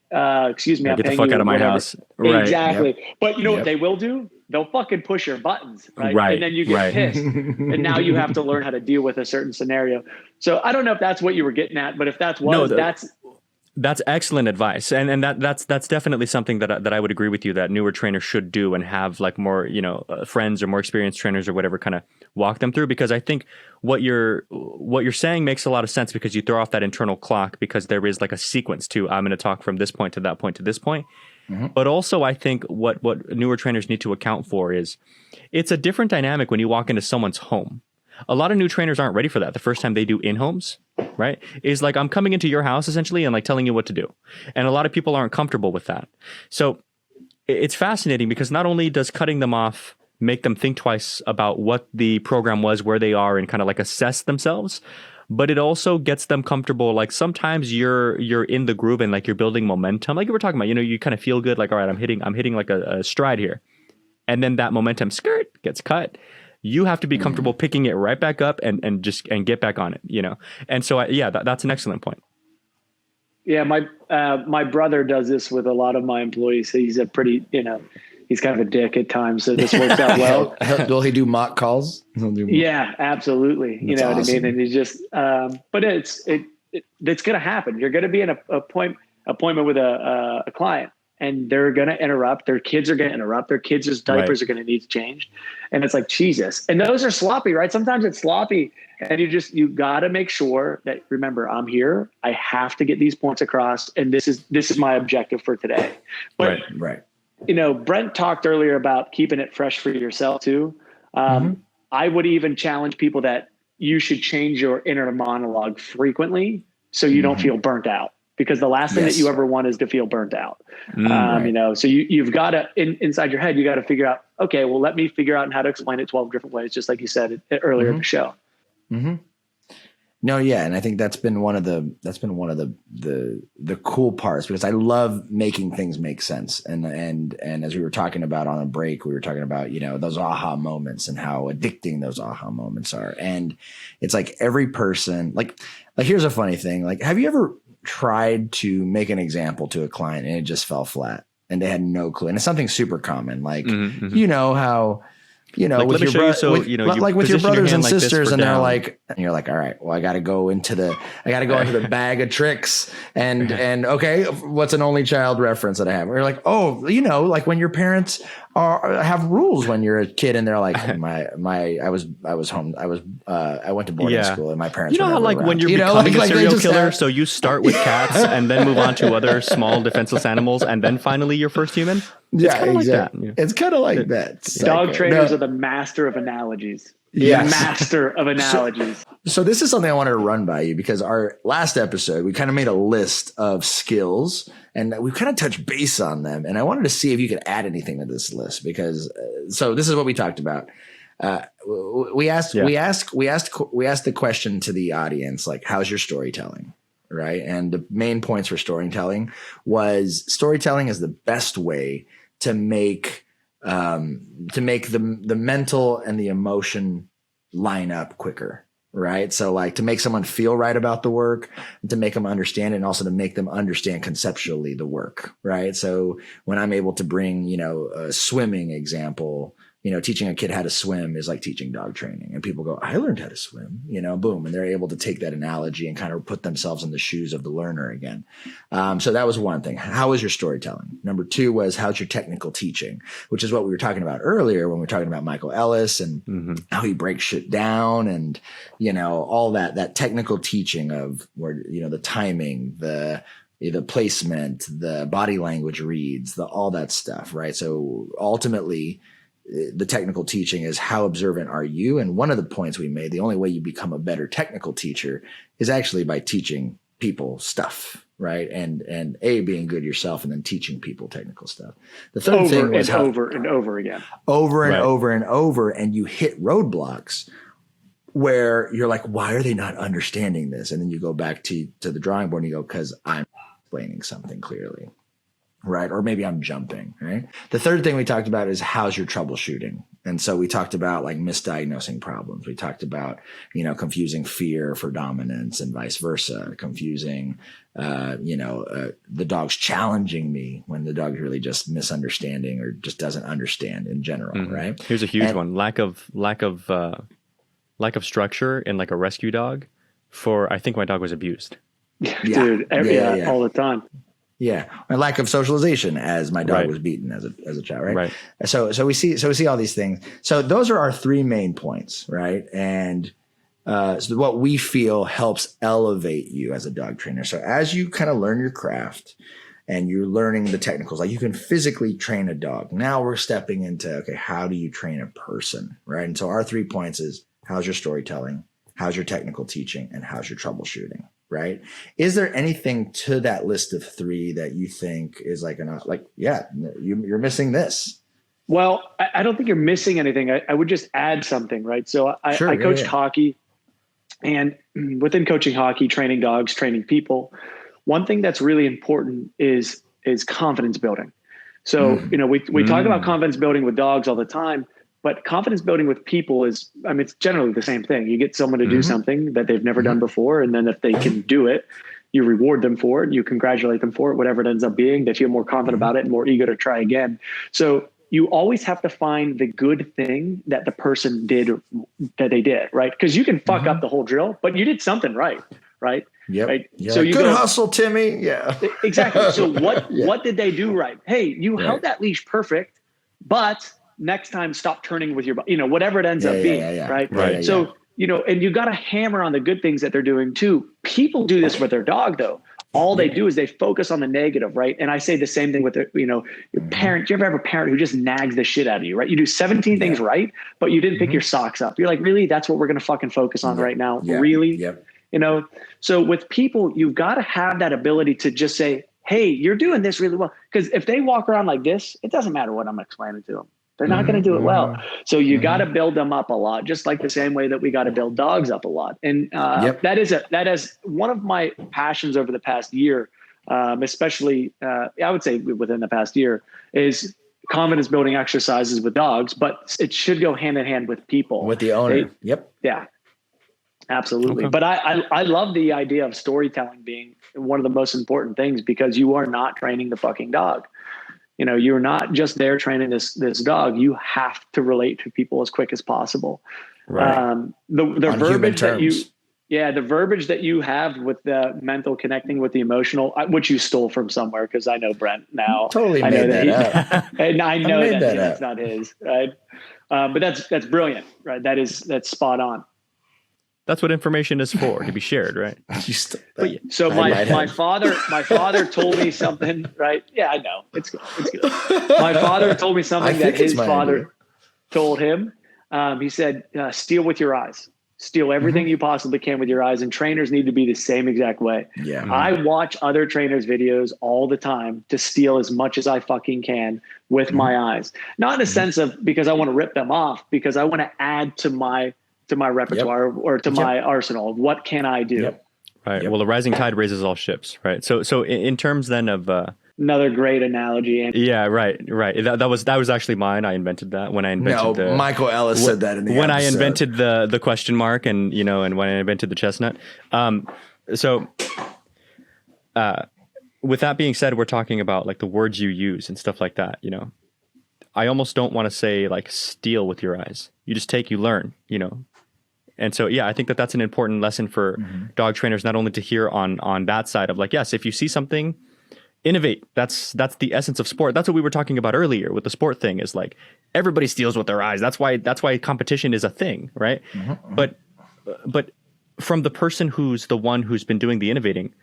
excuse me, I'm get the paying fuck you out of my whatever. house. Exactly. But what they will do? They'll fucking push your buttons. Right. And then you get pissed. And now you have to learn how to deal with a certain scenario. So I don't know if that's what you were getting at, but if that's excellent advice. And that's definitely something that I would agree with you that newer trainers should do and have like more, friends or more experienced trainers or whatever kind of walk them through, because I think what you're saying makes a lot of sense, because you throw off that internal clock, because there is like a sequence to, I'm going to talk from this point to that point to this point. But also I think what newer trainers need to account for is it's a different dynamic when you walk into someone's home. A lot of new trainers aren't ready for that the first time they do in-homes, right? Is like, I'm coming into your house essentially and like telling you what to do. And a lot of people aren't comfortable with that. So it's fascinating, because not only does cutting them off make them think twice about what the program was, where they are, and kind of like assess themselves, but it also gets them comfortable. Like sometimes you're in the groove and like you're building momentum. Like you were talking about, you kind of feel good. Like, all right, I'm hitting like a stride here. And then that momentum skirt gets cut. You have to be comfortable picking it right back up and get back on it, you know? And so that's an excellent point. Yeah. My brother does this with a lot of my employees. He's a pretty, he's kind of a dick at times. So this works out well. Will he do mock calls? Yeah, absolutely. That's awesome. What I mean? And he's just, but it's going to happen. You're going to be in an appointment with a client, and they're going to interrupt. Their kids are going to interrupt. Their kids' diapers are going to need changed. And it's like, Jesus. And those are sloppy, right? Sometimes it's sloppy. And you got to make sure that, remember, I'm here. I have to get these points across. And this is my objective for today. But, right. Brent talked earlier about keeping it fresh for yourself too. I would even challenge people that you should change your inner monologue frequently so you don't feel burnt out. Because the last thing that you ever want is to feel burnt out. So you've got to, inside your head, you got to figure out, okay, well, let me figure out how to explain it 12 different ways, just like you said earlier in the show. No, yeah, and I think that's been one of the cool parts, because I love making things make sense. And as we were talking about on a break, we were talking about, those aha moments and how addicting those aha moments are. And it's like every person, like here's a funny thing. Like, have you ever tried to make an example to a client and it just fell flat and they had no clue? And it's something super common. Like, how, like, with your with your brothers and sisters, and they're like, and you're like, all right, well, I got to go into the bag of tricks, and okay, what's an only child reference that I have? And you're like, oh, like when your parents have rules when you're a kid, and they're like, I went to boarding school, and my parents. How like when you're becoming a serial killer, so you start with cats and then move on to other small defenseless animals, and then finally your first human. Yeah, exactly. It's kind of like that. Dog trainers are the master of analogies. Yes. Master of analogies. So this is something I wanted to run by you, because our last episode, we kind of made a list of skills and we kind of touched base on them. And I wanted to see if you could add anything to this list, because so this is what we talked about. We asked the question to the audience, like, how's your storytelling? Right. And the main points for storytelling is the best way to make the mental and the emotion line up quicker. Right. So like to make someone feel right about the work, to make them understand, and also to make them understand conceptually the work. Right. So when I'm able to bring, a swimming example, teaching a kid how to swim is like teaching dog training, and people go, I learned how to swim, boom. And they're able to take that analogy and kind of put themselves in the shoes of the learner again. So that was one thing. How is your storytelling? Number two was, how's your technical teaching, which is what we were talking about earlier when we were talking about Michael Ellis and how he breaks shit down, and, all that technical teaching of where, the timing, the placement, the body language reads, all that stuff. Right. So ultimately, the technical teaching is, how observant are you? And one of the points we made, the only way you become a better technical teacher is actually by teaching people stuff, right? And being good yourself, and then teaching people technical stuff. The third thing was over and over again. Over and over and over, and you hit roadblocks where you're like, why are they not understanding this? And then you go back to the drawing board and you go, because I'm explaining something clearly. Right. Or maybe I'm jumping. Right. The third thing we talked about is, how's your troubleshooting? And so we talked about like misdiagnosing problems. We talked about, confusing fear for dominance and vice versa, confusing, the dog's challenging me when the dog's really just misunderstanding or just doesn't understand in general. Right. Here's a huge one. Lack of structure in like a rescue dog. I think my dog was abused. Dude. All the time. Yeah, and lack of socialization, as my dog was beaten as a child, right? Right. So we see all these things. So those are our three main points, right? And so what we feel helps elevate you as a dog trainer. So as you kind of learn your craft and you're learning the technicals, like you can physically train a dog. Now we're stepping into, okay, how do you train a person, right? And so our 3 points is, how's your storytelling, how's your technical teaching, and how's your troubleshooting. Right. Is there anything to that list of 3 that you think is you're missing this? Well, I don't think you're missing anything. I would just add something. Right. So I coached hockey, and within coaching hockey, training dogs, training people, one thing that's really important is confidence building. So, we talk about confidence building with dogs all the time, But confidence building with people is, I mean, it's generally the same thing. You get someone to do something that they've never done before. And then if they can do it, you reward them for it. You congratulate them for it, whatever it ends up being. They feel more confident about it and more eager to try again. So you always have to find the good thing that the person did, that they did, right? Because you can fuck up the whole drill, but you did something right, right? Yep. Right? Yeah. So you good hustle, Timmy. Yeah. Exactly. So what did they do right? Hey, you held that leash perfect, but next time stop turning with your, whatever it ends up being, right? Right. So, and you got to hammer on the good things that they're doing too. People do this with their dog though. All they do is they focus on the negative, right? And I say the same thing with your parent. Do you ever have a parent who just nags the shit out of you, right? You do 17 things right, but you didn't pick your socks up. You're like, really? That's what we're going to fucking focus on right now? Yeah. Really? Yep. So with people, you've got to have that ability to just say, hey, you're doing this really well. Because if they walk around like this, it doesn't matter what I'm explaining to them. They're not going to do it well. So you got to build them up a lot, just like the same way that we got to build dogs up a lot. And that is one of my passions over the past year, especially I would say within the past year, is confidence building exercises with dogs, but it should go hand in hand with people. With the owner. Yeah, absolutely. Okay. But I love the idea of storytelling being one of the most important things, because you are not training the fucking dog. You're not just there training this dog. You have to relate to people as quick as possible. Right. The verbiage the verbiage that you have with the mental connecting with the emotional, which you stole from somewhere, because I know Brent now. Totally I know made that up. And I know up. that's not his, right? But that's brilliant, right? That's spot on. That's what information is for, to be shared, right? So my father told me something, right? Yeah, I know. It's good. My father told me something that his father told him. He said, steal with your eyes. Steal everything you possibly can with your eyes. And trainers need to be the same exact way. Yeah. I watch other trainers' videos all the time to steal as much as I fucking can with my eyes. Not in a sense of because I want to rip them off, because I want to add to my repertoire or to my arsenal. What can I do? Yep. Right. Well, the rising tide raises all ships, right? So in terms then of another great analogy. Yeah, right. That was actually mine. I invented that when I invented Michael Ellis said that in the when episode. I invented the question mark and and when I invented the chestnut. With that being said, we're talking about like the words you use and stuff like that. I almost don't want to say like steal with your eyes. You just take, you learn. And so, I think that's an important lesson for dog trainers, not only to hear on that side of like, yes, if you see something, innovate. That's the essence of sport. That's what we were talking about earlier with the sport thing, is like everybody steals with their eyes. That's why competition is a thing, right? But from the person who's the one who's been doing the innovating,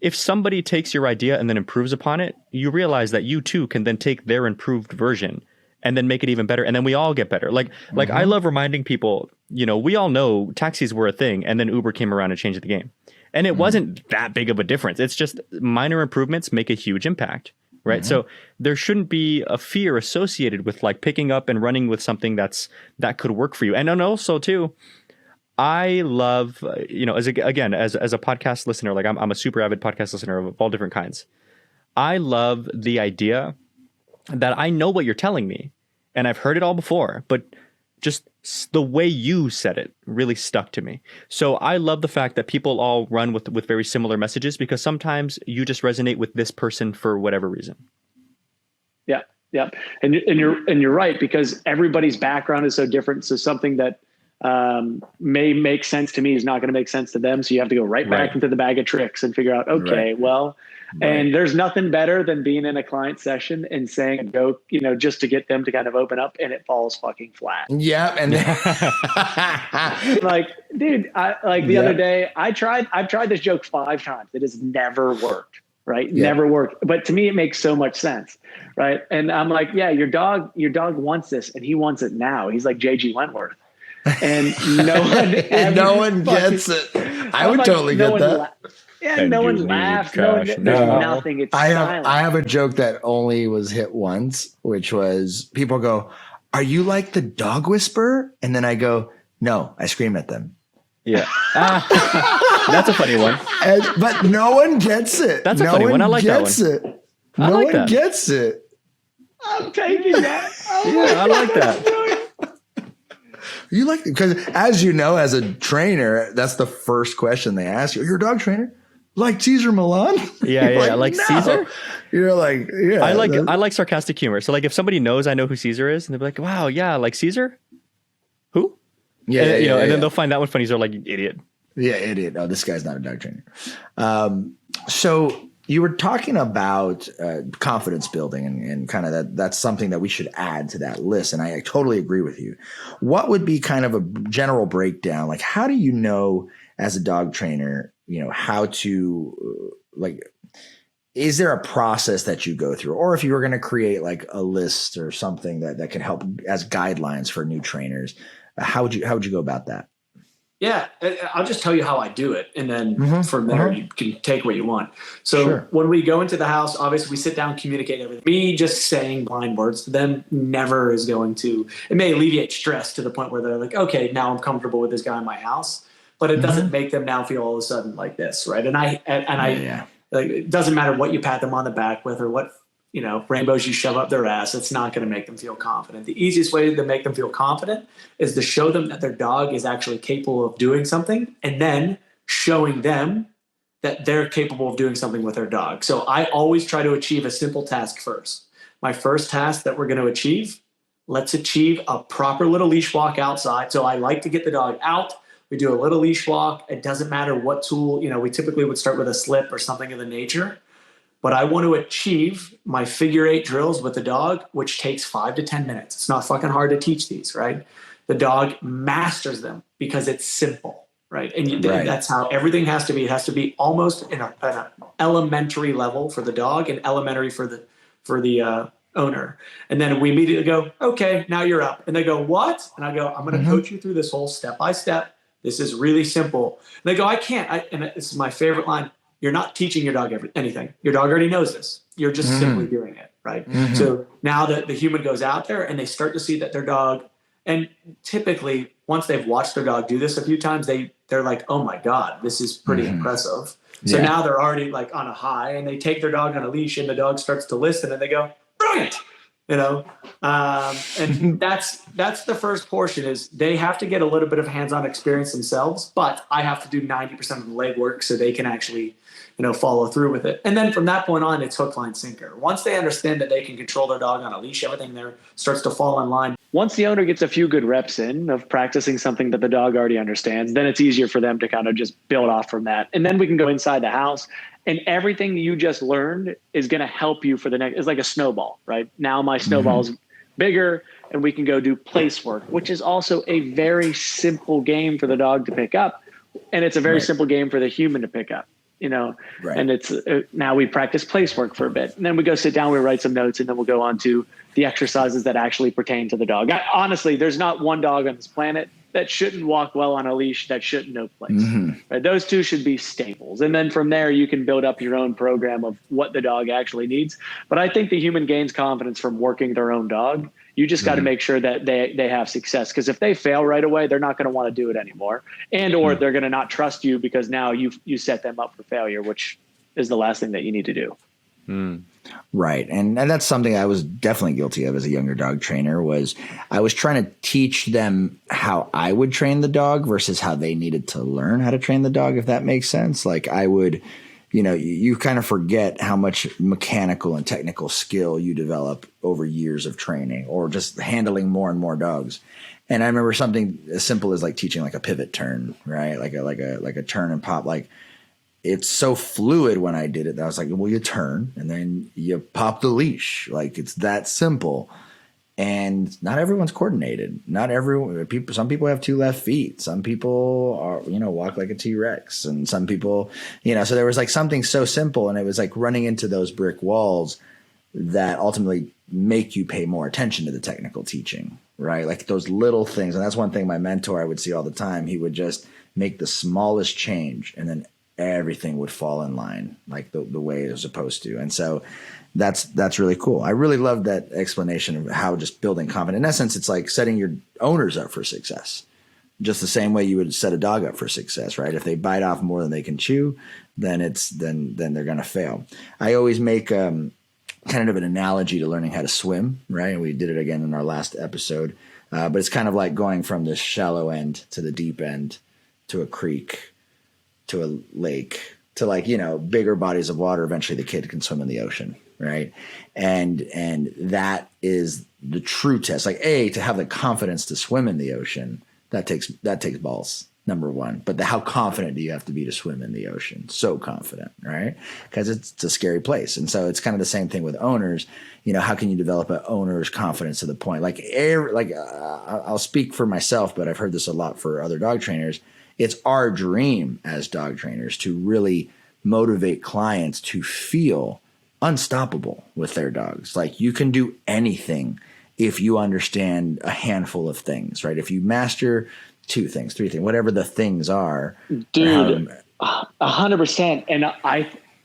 if somebody takes your idea and then improves upon it, you realize that you too can then take their improved version and then make it even better. And then we all get better. Like I love reminding people, we all know taxis were a thing and then Uber came around and changed the game. And it wasn't that big of a difference. It's just minor improvements make a huge impact, right? So there shouldn't be a fear associated with like picking up and running with something that could work for you. And then also too, I love, as a podcast listener, like I'm a super avid podcast listener of all different kinds. I love the idea that I know what you're telling me and I've heard it all before, but just the way you said it really stuck to me. So I love the fact that people all run with very similar messages, because sometimes you just resonate with this person for whatever reason. Yeah. And you're right, because everybody's background is so different. So something that may make sense to me is not going to make sense to them. So you have to go right back into the bag of tricks and figure out, and there's nothing better than being in a client session and saying a joke, just to get them to kind of open up, and it falls fucking flat. Yeah. And like, dude, the other day I've tried this joke 5 times. It has never worked. Right. Yeah. Never worked. But to me, it makes so much sense. Right. And I'm like, yeah, your dog wants this and he wants it now. He's like JG Wentworth. And no one gets it. I would totally get that. No one laughs. There's nothing. It's silent. I have a joke that only was hit once, which was people go, "Are you like the dog whisperer?" And then I go, "No, I scream at them." Yeah. That's a funny one. But no one gets it. That's a funny one. I like that one. No one gets it. I'm taking that. I like that. You like, because as you know, as a trainer, that's the first question they ask you. You're a dog trainer? Like Caesar Milan? Yeah. Like no. Caesar? You're like, yeah. I like sarcastic humor. So like if somebody knows I know who Caesar is, and they'll be like, wow, yeah, like Caesar? Who? Yeah, and, and then they'll find that one funny. They're like, idiot. Yeah, idiot. Oh, this guy's not a dog trainer. So you were talking about confidence building and kind of that's something that we should add to that list. And I totally agree with you. What would be kind of a general breakdown? Like, how do you know as a dog trainer, how to is there a process that you go through? Or if you were going to create like a list or something that could help as guidelines for new trainers, how would you go about that? Yeah, I'll just tell you how I do it. And then from there, you can take what you want. So when we go into the house, obviously we sit down, communicate everything. Me just saying blind words to them never is going to, it may alleviate stress to the point where they're like, okay, now I'm comfortable with this guy in my house, but it doesn't make them now feel all of a sudden like this. Right. And I like, it doesn't matter what you pat them on the back with or what, rainbows you shove up their ass. It's not going to make them feel confident. The easiest way to make them feel confident is to show them that their dog is actually capable of doing something and then showing them that they're capable of doing something with their dog. So I always try to achieve a simple task first. My first task that we're going to achieve, let's achieve a proper little leash walk outside. So I like to get the dog out. We do a little leash walk. It doesn't matter what tool, we typically would start with a slip or something of the nature. But I want to achieve my figure 8 drills with the dog, which takes 5 to 10 minutes. It's not fucking hard to teach these, right? The dog masters them because it's simple, right? And that's how everything has to be. It has to be almost in an elementary level for the dog and elementary for the owner. And then we immediately go, okay, now you're up. And they go, what? And I go, I'm going to coach you through this whole step by step. This is really simple. And they go, I can't. And this is my favorite line. You're not teaching your dog anything. Your dog already knows this. You're just simply doing it, right? So now that the human goes out there and they start to see that their dog, and typically once they've watched their dog do this a few times, they're like, oh my God, this is pretty impressive. So now they're already like on a high and they take their dog on a leash and the dog starts to listen and they go, brilliant. And that's the first portion is they have to get a little bit of hands-on experience themselves, but I have to do 90% of the legwork so they can actually, follow through with it. And then from that point on, it's hook, line, sinker. Once they understand that they can control their dog on a leash, everything there starts to fall in line. Once the owner gets a few good reps in of practicing something that the dog already understands, then it's easier for them to kind of just build off from that. And then we can go inside the house and everything you just learned is going to help you for the next, it's like a snowball, right? Now my snowball's bigger and we can go do place work, which is also a very simple game for the dog to pick up. And it's a very simple game for the human to pick up, and it's now we practice place work for a bit and then we go sit down, we write some notes and then we'll go on to the exercises that actually pertain to the dog. Honestly, there's not one dog on this planet that shouldn't walk well on a leash, that shouldn't know place. Right? Those two should be staples. And then from there, you can build up your own program of what the dog actually needs. But I think the human gains confidence from working their own dog. You just got to make sure that they have success. Because if they fail right away, they're not going to want to do it anymore. Or they're going to not trust you because now you set them up for failure, which is the last thing that you need to do. Right. And that's something I was definitely guilty of as a younger dog trainer was I was trying to teach them how I would train the dog versus how they needed to learn how to train the dog, if that makes sense. Like I would, you kind of forget how much mechanical and technical skill you develop over years of training or just handling more and more dogs. And I remember something as simple as like teaching like a pivot turn, right? Like a turn and pop, like it's so fluid when I did it that I was like, well, you turn and then you pop the leash. Like it's that simple. And not everyone's coordinated. Some people have 2 left feet. Some people are, walk like a T-Rex. And some people, so there was like something so simple and it was like running into those brick walls that ultimately make you pay more attention to the technical teaching, right? Like those little things. And that's one thing my mentor I would see all the time. He would just make the smallest change and then everything would fall in line like the way it was supposed to. And so that's really cool. I really love that explanation of how just building confidence. In essence, it's like setting your owners up for success, just the same way you would set a dog up for success, right? If they bite off more than they can chew, then they're going to fail. I always make kind of an analogy to learning how to swim, right? And we did it again in our last episode. But it's kind of like going from the shallow end to the deep end, to a creek, to a lake, to like, bigger bodies of water. Eventually the kid can swim in the ocean. Right. And that is the true test. Like to have the confidence to swim in the ocean, that takes balls, number one. But how confident do you have to be to swim in the ocean? So confident, right? Because it's a scary place. And so it's kind of the same thing with owners. How can you develop an owner's confidence to the point? I'll speak for myself, but I've heard this a lot for other dog trainers. It's our dream as dog trainers to really motivate clients to feel unstoppable with their dogs. Like, you can do anything if you understand a handful of things, right? If you master 2 things, 3 things, whatever the things are. Dude, 100%. And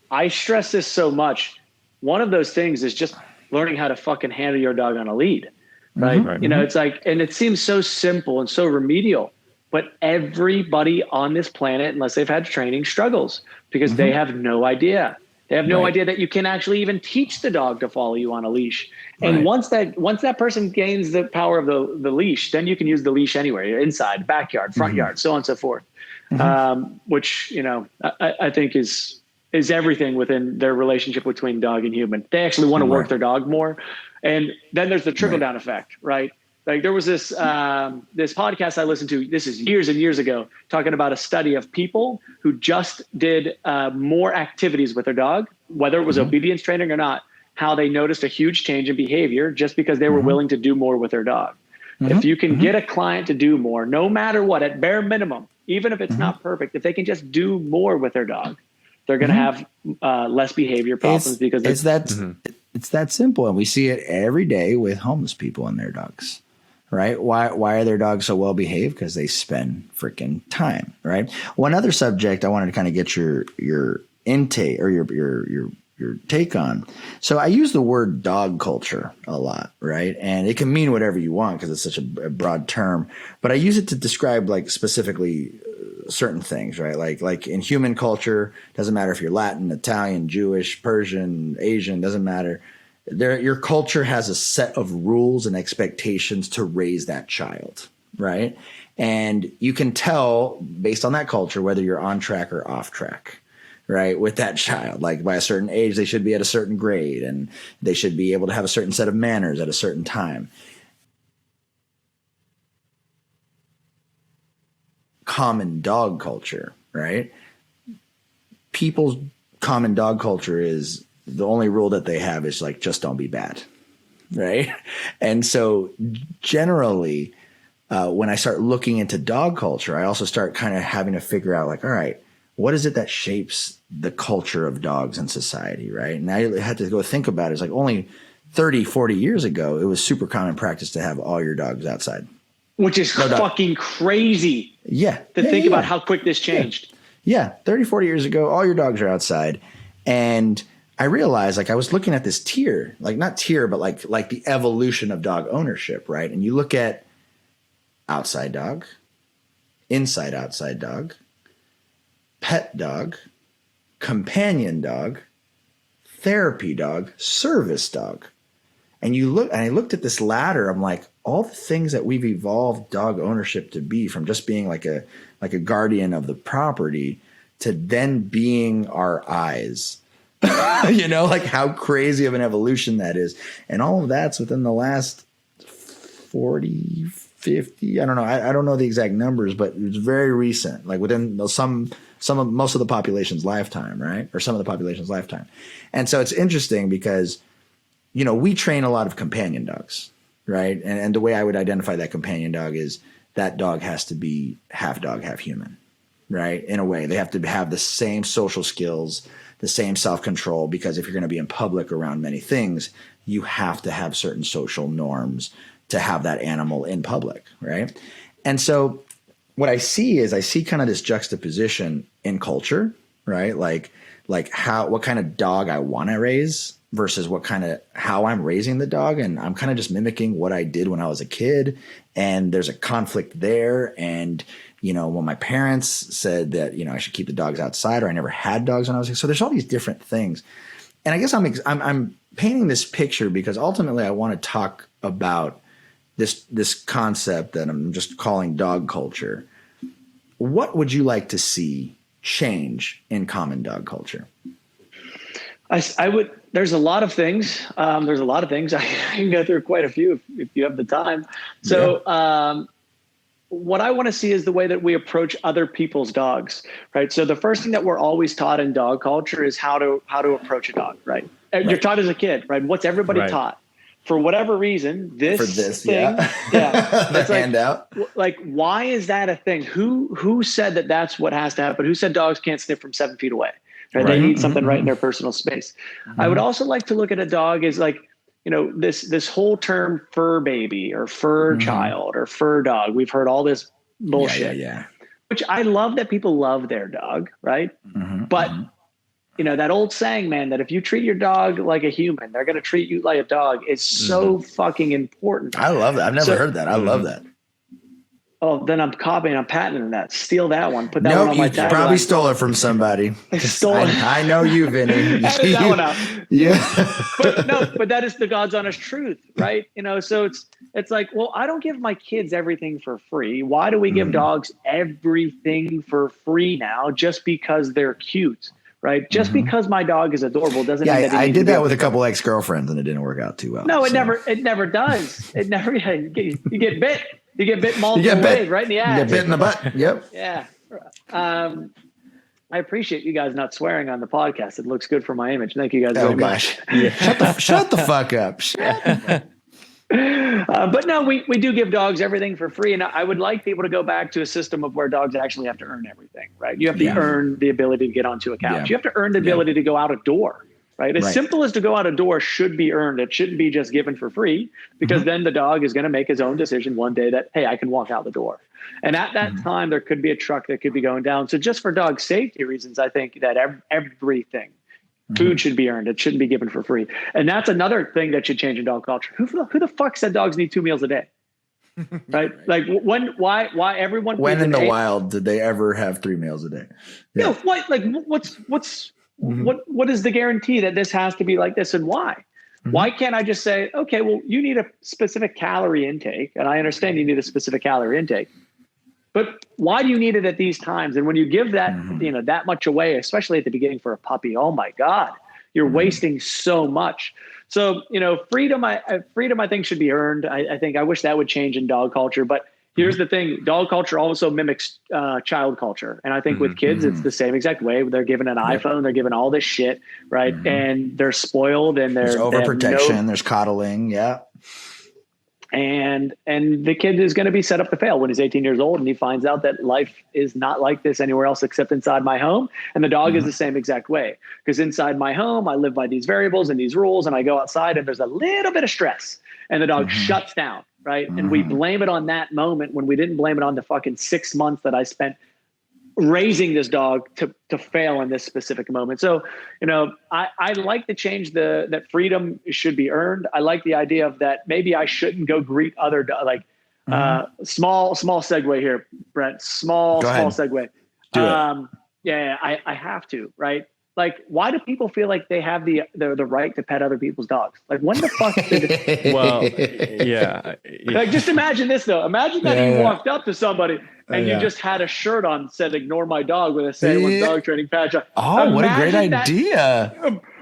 I stress this so much. One of those things is just learning how to fucking handle your dog on a lead, right? Mm-hmm. It's like, and it seems so simple and so remedial, but everybody on this planet, unless they've had training, struggles because they have no idea. They have no idea that you can actually even teach the dog to follow you on a leash. And once that person gains the power of the leash, then you can use the leash anywhere, inside, backyard, front yard, so on and so forth. Which, I think is everything within their relationship between dog and human. They actually want to work their dog more. And then there's the trickle down effect, right? Like, there was this podcast I listened to, this is years and years ago, talking about a study of people who just did more activities with their dog, whether it was obedience training or not, how they noticed a huge change in behavior just because they were willing to do more with their dog. If you can get a client to do more, no matter what, at bare minimum, even if it's not perfect, if they can just do more with their dog, they're going to have less behavior problems because it's that simple. And we see it every day with homeless people and their dogs. Right? Why are their dogs so well behaved? Because they spend freaking time. Right. One other subject I wanted to kind of get your intake or your take on. So I use the word dog culture a lot, right? And it can mean whatever you want because it's such a broad term. But I use it to describe like specifically certain things, right? Like in human culture, doesn't matter if you're Latin, Italian, Jewish, Persian, Asian, doesn't matter. Your culture has a set of rules and expectations to raise that child, right? And you can tell based on that culture whether you're on track or off track, right? With that child, like by a certain age, they should be at a certain grade and they should be able to have a certain set of manners at a certain time. Common dog culture, right? People's common dog culture is the only rule that they have is like, just don't be bad. Right. And so generally, when I start looking into dog culture, I also start kind of having to figure out like, all right, what is it that shapes the culture of dogs in society? Right. And I had to go think about it. It's like only 30, 40 years ago, it was super common practice to have all your dogs outside. Which is fucking crazy. Yeah. To think about how quick this changed. Yeah. 30, 40 years ago, all your dogs are outside. And I realized like I was looking at this tier, like not tier, but like the evolution of dog ownership, right? And you look at outside dog, inside outside dog, pet dog, companion dog, therapy dog, service dog. And I looked at this ladder, I'm like, all the things that we've evolved dog ownership to be, from just being like a guardian of the property to then being our eyes. Like how crazy of an evolution that is. And all of that's within the last 40, 50, I don't know. I don't know the exact numbers, but it's very recent, like within most of the population's lifetime, right? Or some of the population's lifetime. And so it's interesting because, we train a lot of companion dogs, right? And the way I would identify that companion dog is that dog has to be half dog, half human, right? In a way, they have to have the same social skills, the same self-control, because if you're going to be in public around many things, you have to have certain social norms to have that animal in public, right? And so what I see kind of this juxtaposition in culture, right? Like what kind of dog I want to raise versus how I'm raising the dog. And I'm kind of just mimicking what I did when I was a kid. And there's a conflict there. And when my parents said that, I should keep the dogs outside, or I never had dogs when I was a kid. So there's all these different things. And I guess I'm painting this picture because ultimately I want to talk about this concept that I'm just calling dog culture, what would you like to see change in common dog culture? I would. There's a lot of things. I can go through quite a few if you have the time. So what I want to see is the way that we approach other people's dogs, right? So the first thing that we're always taught in dog culture is how to approach a dog, right? You're taught as a kid, right? What's everybody taught? For whatever reason, this thing, the handout. Like, why is that a thing? Who said that that's what has to happen? Who said dogs can't sniff from 7 feet away? Right? They need something right in their personal space. I would also like to look at a dog as like, this whole term fur baby or fur child or fur dog. We've heard all this bullshit, which I love that people love their dog, right? But that old saying, man, that if you treat your dog like a human, they're going to treat you like a dog is so fucking important. I love that. I've never heard that. I love that. Oh, then I'm copying, I'm patenting that. Steal that one. Put that one on my tagline. You probably stole it from somebody. I know you, Vinny. Edit that one out. Yeah. But that is the God's honest truth, right? So it's like, well, I don't give my kids everything for free. Why do we give dogs everything for free now just because they're cute? Right. Just because my dog is adorable doesn't mean that I did that with a couple ex-girlfriends and it didn't work out too well. No, it never does. It never, you get bit. You get bit multiple ways, right in the ass. You get bit in the butt. Yep. Yeah. I appreciate you guys not swearing on the podcast. It looks good for my image. Thank you guys very much. Shut the fuck up. But no, we do give dogs everything for free. And I would like people to go back to a system of where dogs actually have to earn everything, right? You have to earn the ability to get onto a couch. You have to earn the ability to go out a door, right? As simple as to go out a door should be earned. It shouldn't be just given for free, because then the dog is going to make his own decision one day that, hey, I can walk out the door. And at that time, there could be a truck that could be going down. So just for dog safety reasons, I think that everything, food should be earned. It shouldn't be given for free. And that's another thing that should change in dog culture. Who the fuck said dogs need 2 meals a day? Right? Like why everyone? When in the wild did they ever have 3 meals a day? Yeah. What is the guarantee that this has to be like this, and why? Why can't I just say, okay, well, you need a specific calorie intake, and I understand you need a specific calorie intake, but why do you need it at these times? And when you give that, that much away, especially at the beginning for a puppy, oh my God, you're wasting so much. So, freedom, I think should be earned. I wish that would change in dog culture, but here's the thing. Dog culture also mimics child culture. And I think with kids, it's the same exact way. They're given an iPhone, they're given all this shit, right? And they're spoiled, and there's overprotection, there's coddling. Yeah. And the kid is going to be set up to fail when he's 18 years old and he finds out that life is not like this anywhere else except inside my home. And the dog is the same exact way, because inside my home, I live by these variables and these rules, and I go outside and there's a little bit of stress and the dog shuts down. Right. And we blame it on that moment when we didn't blame it on the fucking 6 months that I spent raising this dog to fail in this specific moment. So, I like to change that freedom should be earned. I like the idea of that. Maybe I shouldn't go greet other small segue here, Brent, small segue. Do it. Yeah, I have to, right? Like, why do people feel like they have the right to pet other people's dogs? Like, when the fuck did Well, yeah. Like, just imagine this, though. Imagine that you walked up to somebody and you just had a shirt on that said, "Ignore my dog," with a Say One dog training patch on. Oh, what a great idea.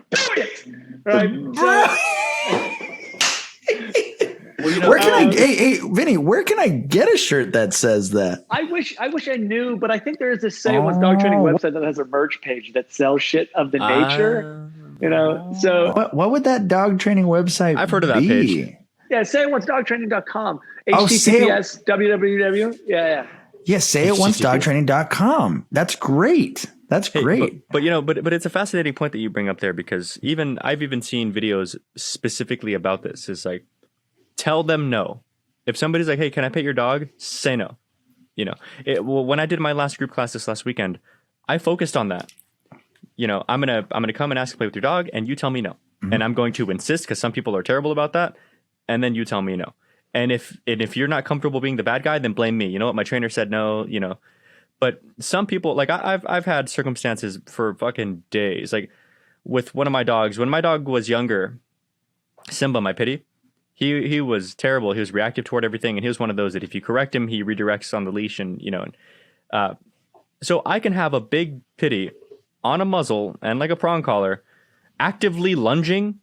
Brilliant. Right? Well, where can Vinny, where can I get a shirt that says that? I wish I knew, but I think there is this Say It Once dog training website that has a merch page that sells shit of the nature. So what would that dog training website I've heard of that page. Yeah, sayitonce.dogtraining.com. HTTPS www. Yeah. Yeah, sayitonce.dogtraining.com. That's great. That's great. But it's a fascinating point that you bring up there, because I've even seen videos specifically about this. It's like, tell them no. If somebody's like, "Hey, can I pet your dog?" Say no. When I did my last group class this last weekend, I focused on that. I'm gonna come and ask to play with your dog, and you tell me no, and I'm going to insist, because some people are terrible about that, and then you tell me no. And if you're not comfortable being the bad guy, then blame me. You know what? My trainer said no. But some people, like I've had circumstances for fucking days, like with one of my dogs. When my dog was younger, Simba, my pitty, He was terrible. He was reactive toward everything, and he was one of those that if you correct him, he redirects on the leash, and so I can have a big pitty on a muzzle and like a prong collar, actively lunging,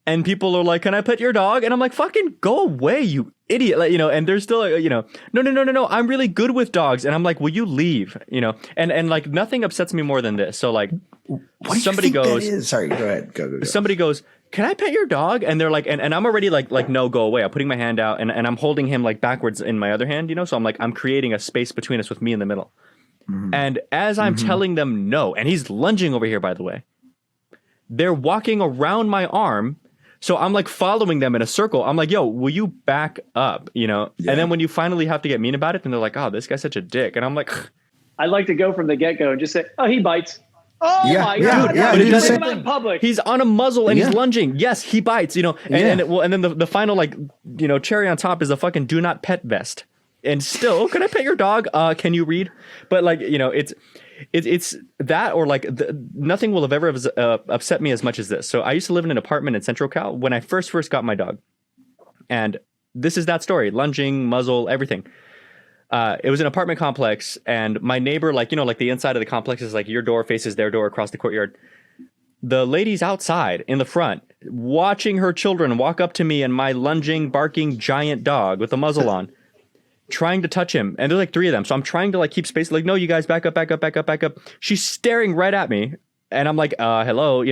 and people are like, "Can I pet your dog?" And I'm like, "Fucking go away, you idiot!" Like, and they're still no. I'm really good with dogs, and I'm like, "Will you leave?" And like nothing upsets me more than this. So like, somebody goes, "Sorry, go ahead, go." Somebody goes, "Can I pet your dog?" And they're like, and I'm already like, "No, go away." I'm putting my hand out, and I'm holding him like backwards in my other hand, So I'm like, I'm creating a space between us with me in the middle. Mm-hmm. And as I'm telling them no, and he's lunging over here, by the way, they're walking around my arm. So I'm like following them in a circle. I'm like, "Yo, will you back up?" Yeah. And then when you finally have to get mean about it, then they're like, "Oh, this guy's such a dick." And I'm like, I like to go from the get go and just say, "Oh, he bites." Oh my God! Yeah, but it does doesn't. in public. He's on a muzzle and he's lunging. Yes, he bites. And then the final cherry on top is a fucking do not pet vest. And still, can I pet your dog? Can you read? But it's that, or like nothing will have ever upset me as much as this. So I used to live in an apartment in Central Cal when I first got my dog, and this is that story: lunging, muzzle, everything. It was an apartment complex, and my neighbor, like the inside of the complex is like your door faces their door across the courtyard. The lady's outside in the front, watching her children walk up to me and my lunging, barking giant dog with a muzzle on, trying to touch him. And there's like 3 of them. So I'm trying to like keep space. Like, "No, you guys back up, back up, back up, back up." She's staring right at me. And I'm like, hello,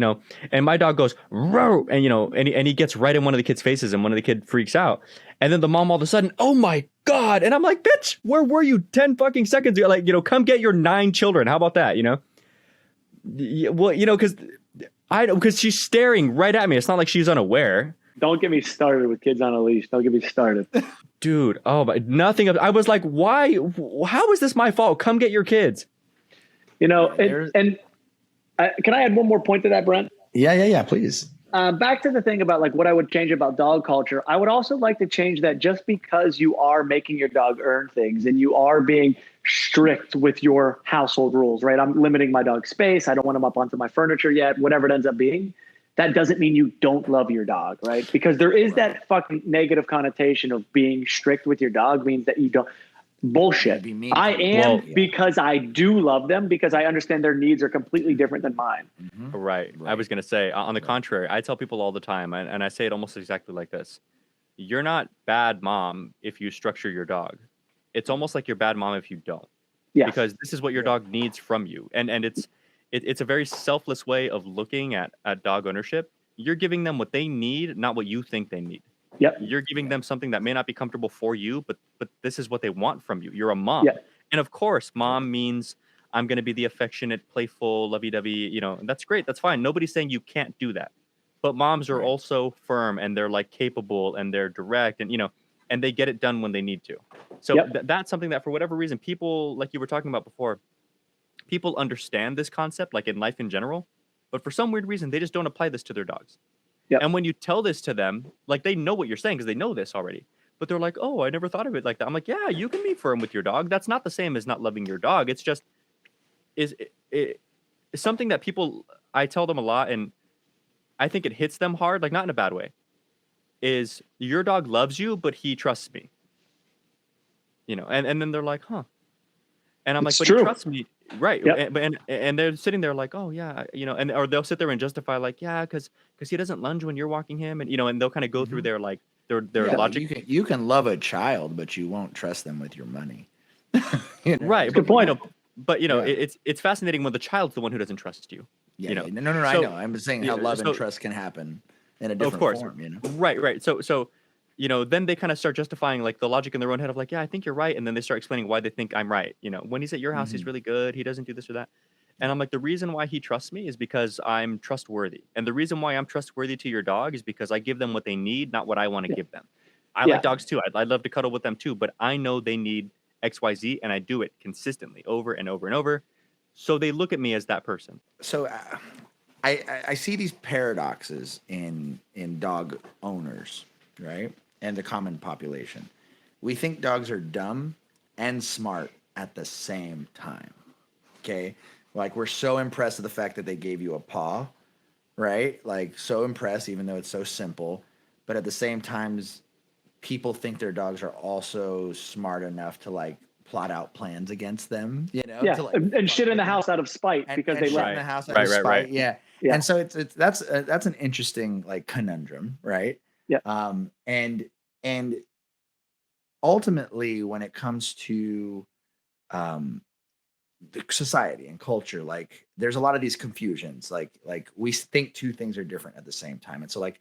and my dog goes, "Row," and, and he gets right in one of the kids' faces, and one of the kid freaks out. And then the mom all of a sudden, "Oh my God." And I'm like, "Bitch, where were you 10 fucking seconds ago? Like, come get your 9 children. How about that?" Well, because she's staring right at me. It's not like she's unaware. Don't get me started with kids on a leash. Don't get me started. Dude, nothing. I was like, why? How is this my fault? Come get your kids. Can I add one more point to that, Brent? Yeah, please. Back to the thing about like what I would change about dog culture. I would also like to change that just because you are making your dog earn things and you are being strict with your household rules, right? I'm limiting my dog's space. I don't want him up onto my furniture yet, whatever it ends up being. That doesn't mean you don't love your dog, right? Because there is that fucking negative connotation of being strict with your dog means that you don't. Bullshit. I am because I do love them, because I understand their needs are completely different than mine. Mm-hmm. Right. I was going to say, on the contrary, I tell people all the time, and I say it almost exactly like this. You're not bad mom if you structure your dog. It's almost like you're bad mom if you don't. Yeah. Because this is what your dog needs from you. And it's a very selfless way of looking at dog ownership. You're giving them what they need, not what you think they need. Yep. You're giving them something that may not be comfortable for you, but this is what they want from you. You're a mom. Yep. And of course, mom means I'm going to be the affectionate, playful, lovey-dovey, that's great. That's fine. Nobody's saying you can't do that. But moms are also firm, and they're like capable, and they're direct, and, and they get it done when they need to. So that's something that for whatever reason, people, like you were talking about before, people understand this concept, like in life in general, but for some weird reason, they just don't apply this to their dogs. Yep. And when you tell this to them, like they know what you're saying because they know this already. But they're like, "Oh, I never thought of it like that." I'm like, "Yeah, you can be firm with your dog. That's not the same as not loving your dog. It's just is something that people, I tell them a lot, and I think it hits them hard, like not in a bad way. Is your dog loves you, but he trusts me. And then they're like, "Huh." And I'm like, "But he trusts me." Right. Yep. And they're sitting there like, "Oh yeah," or they'll sit there and justify like, "Yeah, because he doesn't lunge when you're walking him," and and they'll kind of go through their like their logic. You can love a child, but you won't trust them with your money. Right. Good point. But it's fascinating when the child's the one who doesn't trust you. Yeah. No. I know. I'm just saying how love and trust can happen in a different form. Right. So. Then they kind of start justifying like the logic in their own head of like, "Yeah, I think you're right." And then they start explaining why they think I'm right. When he's at your house, he's really good. He doesn't do this or that. And I'm like, the reason why he trusts me is because I'm trustworthy. And the reason why I'm trustworthy to your dog is because I give them what they need, not what I want to give them. I like dogs too. I'd love to cuddle with them too, but I know they need X, Y, Z, and I do it consistently over and over and over. So they look at me as that person. So I see these paradoxes in dog owners, right? And the common population. We think dogs are dumb and smart at the same time. Okay? Like we're so impressed with the fact that they gave you a paw, right? Like so impressed, even though it's so simple. but at the same time, people think their dogs are also smart enough to like plot out plans against them, Yeah, to like and shit in the house out of spite because they shit let in the house out Right, of right, spite. right. Yeah. Yeah. And so that's an interesting like conundrum, right? Yeah. And ultimately, when it comes to the society and culture, like there's a lot of these confusions. Like we think two things are different at the same time, and so like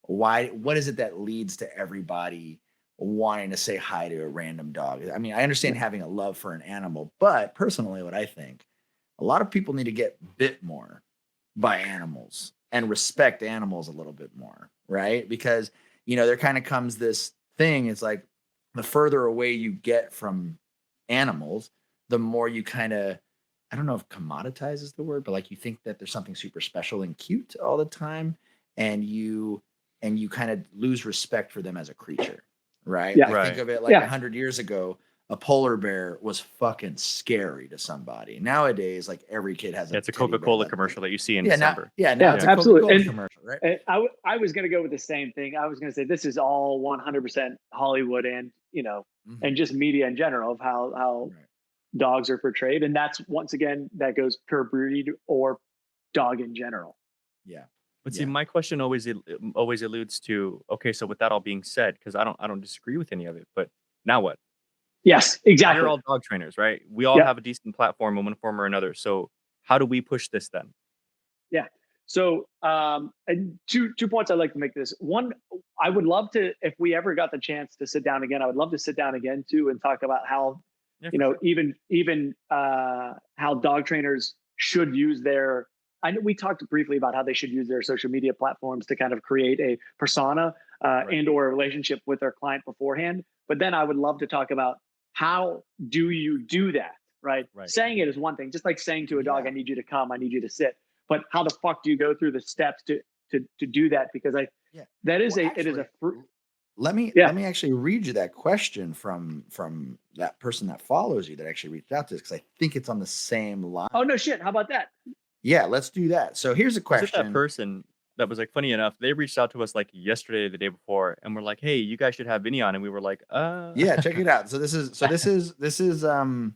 what is it that leads to everybody wanting to say hi to a random dog? I mean, I understand having a love for an animal, but personally, what I think, a lot of people need to get bit more by animals and respect animals a little bit more, right? Because there kind of comes this thing. It's like the further away you get from animals, the more you kind of, I don't know if commoditize is the word, but like you think that there's something super special and cute all the time, and you kind of lose respect for them as a creature, right? Yeah. Like think of it like 100 years ago, a polar bear was fucking scary to somebody. Nowadays, like every kid has It's a Coca-Cola commercial that you see in December. Now it's a Coca-Cola commercial, right? And I was going to go with the same thing. I was going to say this is all 100% Hollywood and and just media in general of how dogs are portrayed, and that's once again that goes per breed or dog in general. Yeah. But see, my question always alludes to, okay, so with that all being said, because I don't disagree with any of it, but now what? Yes, exactly. We're all dog trainers, right? We all have a decent platform in one form or another. So how do we push this then? Yeah. So and two points I'd like to make this. One, I would love to, if we ever got the chance to sit down again, I would love to sit down again too and talk about how, even how dog trainers should use their, I know we talked briefly about how they should use their social media platforms to kind of create a persona and or a relationship with their client beforehand. But then I would love to talk about how do you do that, right? Saying it is one thing, just like saying to a dog, I need you to come, I need you to sit. But how the fuck do you go through the steps to do that? Because that is Let me actually read you that question from that person that follows you that actually reached out to us, because I think it's on the same line. Oh no shit! How about that? Yeah, let's do that. So here's a question. Is it that person that was like, funny enough, they reached out to us like yesterday or the day before, and we're like, hey, you guys should have Vinnie on, and we were like, yeah, check it out. So this is the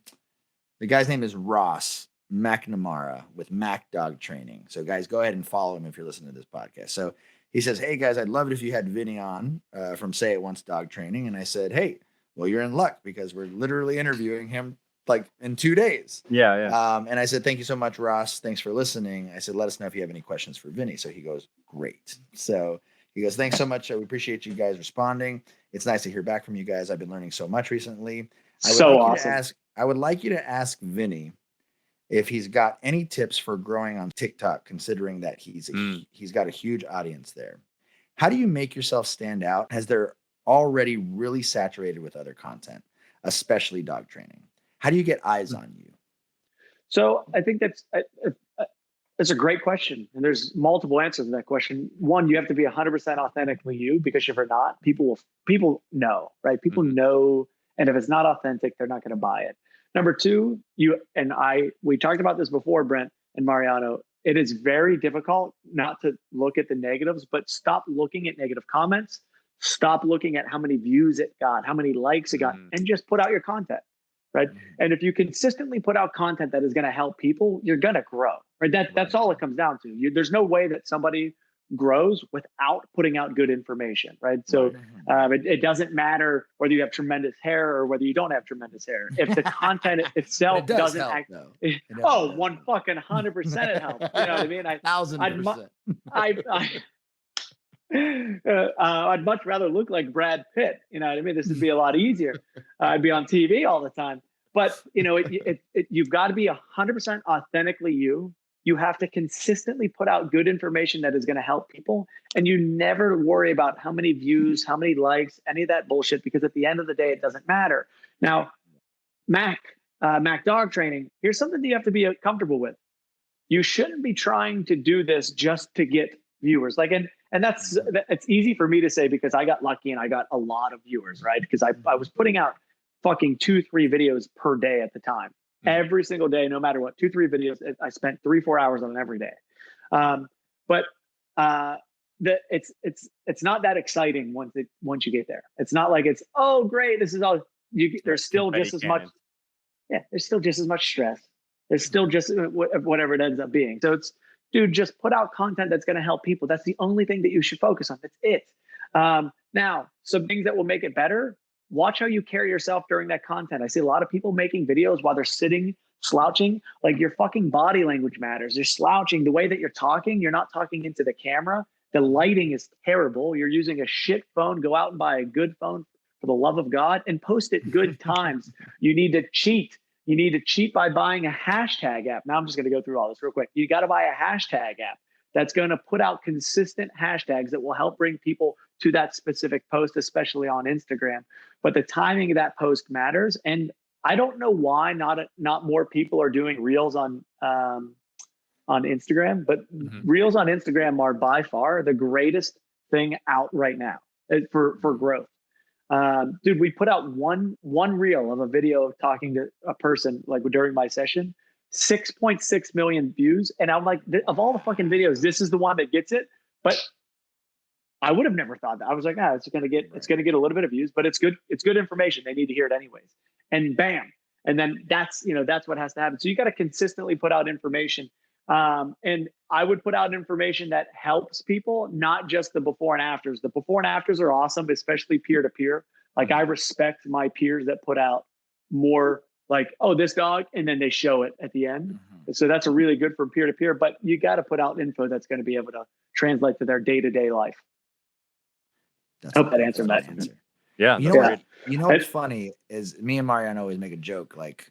guy's name is Ross McNamara with Mac Dog Training. So guys, go ahead and follow him if you're listening to this podcast. So he says, hey guys, I'd love it if you had Vinnie on from Say It Once Dog Training. And I said, hey, well, you're in luck because we're literally interviewing him like in 2 days. Yeah. And I said, thank you so much, Ross. Thanks for listening. I said, let us know if you have any questions for Vinnie. So he goes, great. So he goes, thanks so much. We appreciate you guys responding. It's nice to hear back from you guys. I've been learning so much recently. I would like you to ask Vinnie if he's got any tips for growing on TikTok, considering that he's got a huge audience there. How do you make yourself stand out as they're already really saturated with other content, especially dog training? How do you get eyes on you? So I think that's a great question. And there's multiple answers to that question. One, you have to be 100% authentically you, because if you're not, people know, right? People know, and if it's not authentic, they're not going to buy it. Number two, we talked about this before, Brent and Mariano. It is very difficult not to look at the negatives, but stop looking at negative comments. Stop looking at how many views it got, how many likes it got, and just put out your content, right? And if you consistently put out content that is going to help people, you're going to grow, right? That's all it comes down to. There's no way that somebody grows without putting out good information, right? So it doesn't matter whether you have tremendous hair or whether you don't have tremendous hair. If the content itself doesn't help, act, though. one fucking 100% it helps. You know what I mean? 1,000%. I'd much rather look like Brad Pitt. You know what I mean? This would be a lot easier. I'd be on TV all the time. But you've got to be 100% authentically you. You have to consistently put out good information that is going to help people. And you never worry about how many views, how many likes, any of that bullshit, because at the end of the day, it doesn't matter. Now, Mac Dog Training, here's something that you have to be comfortable with. You shouldn't be trying to do this just to get viewers. And it's easy for me to say because I got lucky and I got a lot of viewers, right? Because I was putting out fucking 2-3 videos per day at the time. Every single day, no matter what, 2-3 videos. I spent 3-4 hours on it every day. But it's not that exciting once you get there. It's not like it's, oh great, this is all there's still just as much. Yeah, there's still just as much stress. There's still just whatever it ends up being. So it's, dude, just put out content that's going to help people. That's the only thing that you should focus on. That's it. Now, some things that will make it better. Watch how you carry yourself during that content. I see a lot of people making videos while they're sitting, slouching. Like, your fucking body language matters. You're slouching. The way that you're talking, you're not talking into the camera. The lighting is terrible. You're using a shit phone. Go out and buy a good phone, for the love of God, and post it good times. You need to cheat. You need to cheat by buying a hashtag app. Now I'm just going to go through all this real quick. You got to buy a hashtag app that's going to put out consistent hashtags that will help bring people to that specific post, especially on Instagram. But the timing of that post matters. And I don't know why not more people are doing reels on Instagram, but reels on Instagram are by far the greatest thing out right now for growth. Dude, we put out one reel of a video talking to a person, like, during my session, 6.6 million views. And I'm like, of all the fucking videos, this is the one that gets it. But I would have never thought that. I was like, it's going to get a little bit of views, but it's good. It's good information. They need to hear it anyways. And bam. And then that's what has to happen. So you got to consistently put out information. And I would put out information that helps people, not just the before and afters. The before and afters are awesome, especially peer to peer. Like, I respect my peers that put out more, like, oh, this dog, and then they show it at the end. So that's a really good for peer to peer. But you got to put out info that's going to be able to translate to their day-to-day life. I hope that answered that. Yeah. You know what's funny is, me and Mariano always make a joke, like,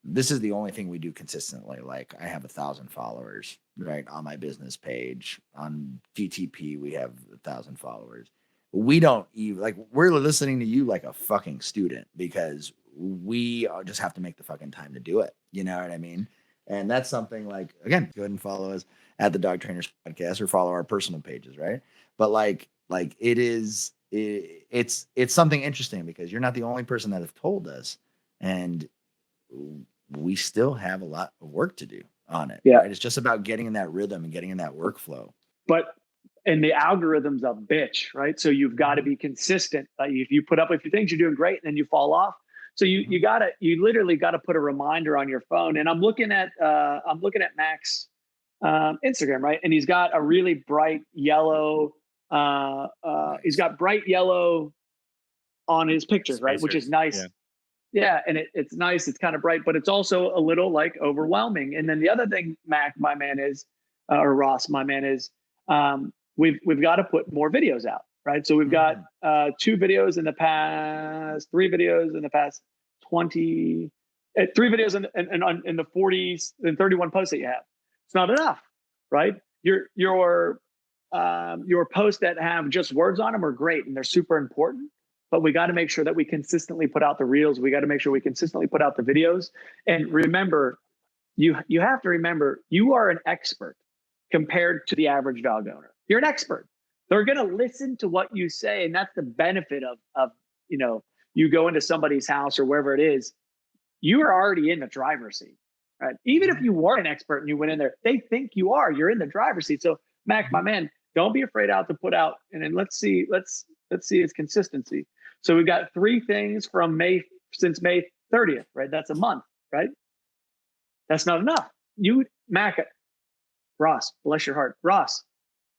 this is the only thing we do consistently. Like, I have 1,000 followers, right, on my business page. On GTP, we have 1,000 followers. We don't even, like, we're listening to you like a fucking student, because we just have to make the fucking time to do it. You know what I mean? And that's something, like, again, go ahead and follow us at the Dog Trainers Podcast, or follow our personal pages, right? But like it's something interesting, because you're not the only person that have told us, and we still have a lot of work to do on it. Yeah. Right? It's just about getting in that rhythm and getting in that workflow. And the algorithm's a bitch, right? So you've got to be consistent. Like, if you put up with your things, you're doing great, and then you fall off. So you literally got to put a reminder on your phone. And I'm looking at Mac's Instagram, right? And he's got a really bright yellow. He's got bright yellow on his pictures, right? Which is nice. Yeah, and it's nice. It's kind of bright, but it's also a little, like, overwhelming. And then the other thing, Mac, my man, is, or Ross, my man, is, we've got to put more videos out, right? So we've got 3 videos in the past 20, 3 videos in the 40s and 31 posts that you have. It's not enough, right? Your posts that have just words on them are great, and they're super important. But we got to make sure that we consistently put out the reels. We got to make sure we consistently put out the videos. And remember, you have to remember, you are an expert compared to the average dog owner. You're an expert. They're going to listen to what you say. And that's the benefit of you go into somebody's house or wherever it is, you are already in the driver's seat, right? Even if you weren't an expert and you went in there, they think you are. You're in the driver's seat. So, Mac, my man, don't be afraid to put out. And then let's see its consistency. So we've got 3 things since May 30th, right? That's a month, right? That's not enough. Ross, bless your heart. Ross,